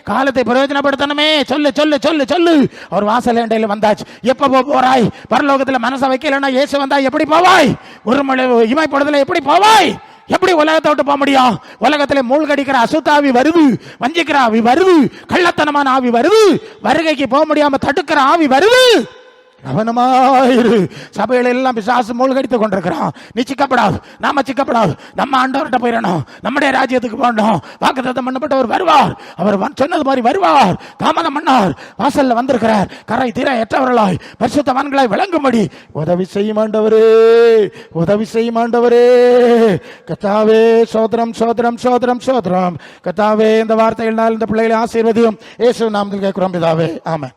காலத்தை பிரயோஜனப்படுத்தணுமே. சொல்லு சொல்லு சொல்லு சொல்லு. அவர் வாசல் ஏண்டையில் வந்தாச்சு. எப்ப போறாய்? பரலோகத்தில் மனசை வைக்கலன்னா இயேசு வந்தா எப்படி போவாய்? ஒரு மழை இமைப்படுதல எப்படி போவாய்? எப்படி உலகத்தை விட்டு போக முடியும்? உலகத்திலே மூழ்கடிக்கிற அசுத்தாவி வருது, வஞ்சிக்கிற ஆவி வருது, கள்ளத்தனமான ஆவி வருது, வருகைக்கு போக முடியாம தடுக்கிற ஆவி வருது. கவனமாயிரு. சபையில எல்லாம் பிசாசு மூழ்கடித்துக் கொண்டிருக்கிறான். நீ சிக்கப்படாது, நாம சிக்கப்படாது. நம்ம ஆண்டவர்கிட்ட போயிடணும், நம்முடைய ராஜ்யத்துக்கு போகணும். வாக்குத்தத்தம் பண்ணப்பட்டவர் வருவார். அவர் சொன்னது மாதிரி வருவார். தாமதம் பண்ணார், வாசல்ல வந்திருக்கிறார். கரை தீர ஏற்றவர்களாய் பரிசுத்தவான்களாய் விளங்கும்படி உதவி செய்யும் ஆண்டவரே, உதவி செய்யும் ஆண்டவரே. கர்த்தாவே சோதரம் சோதரம் சோதரம் சோதரம். கர்த்தாவே இந்த வார்த்தைகளால் இந்த பிள்ளைகளை ஆசீர்வதியும். இயேசு நாமத்தில் கேட்கிறோம் பிதாவே, ஆமென்.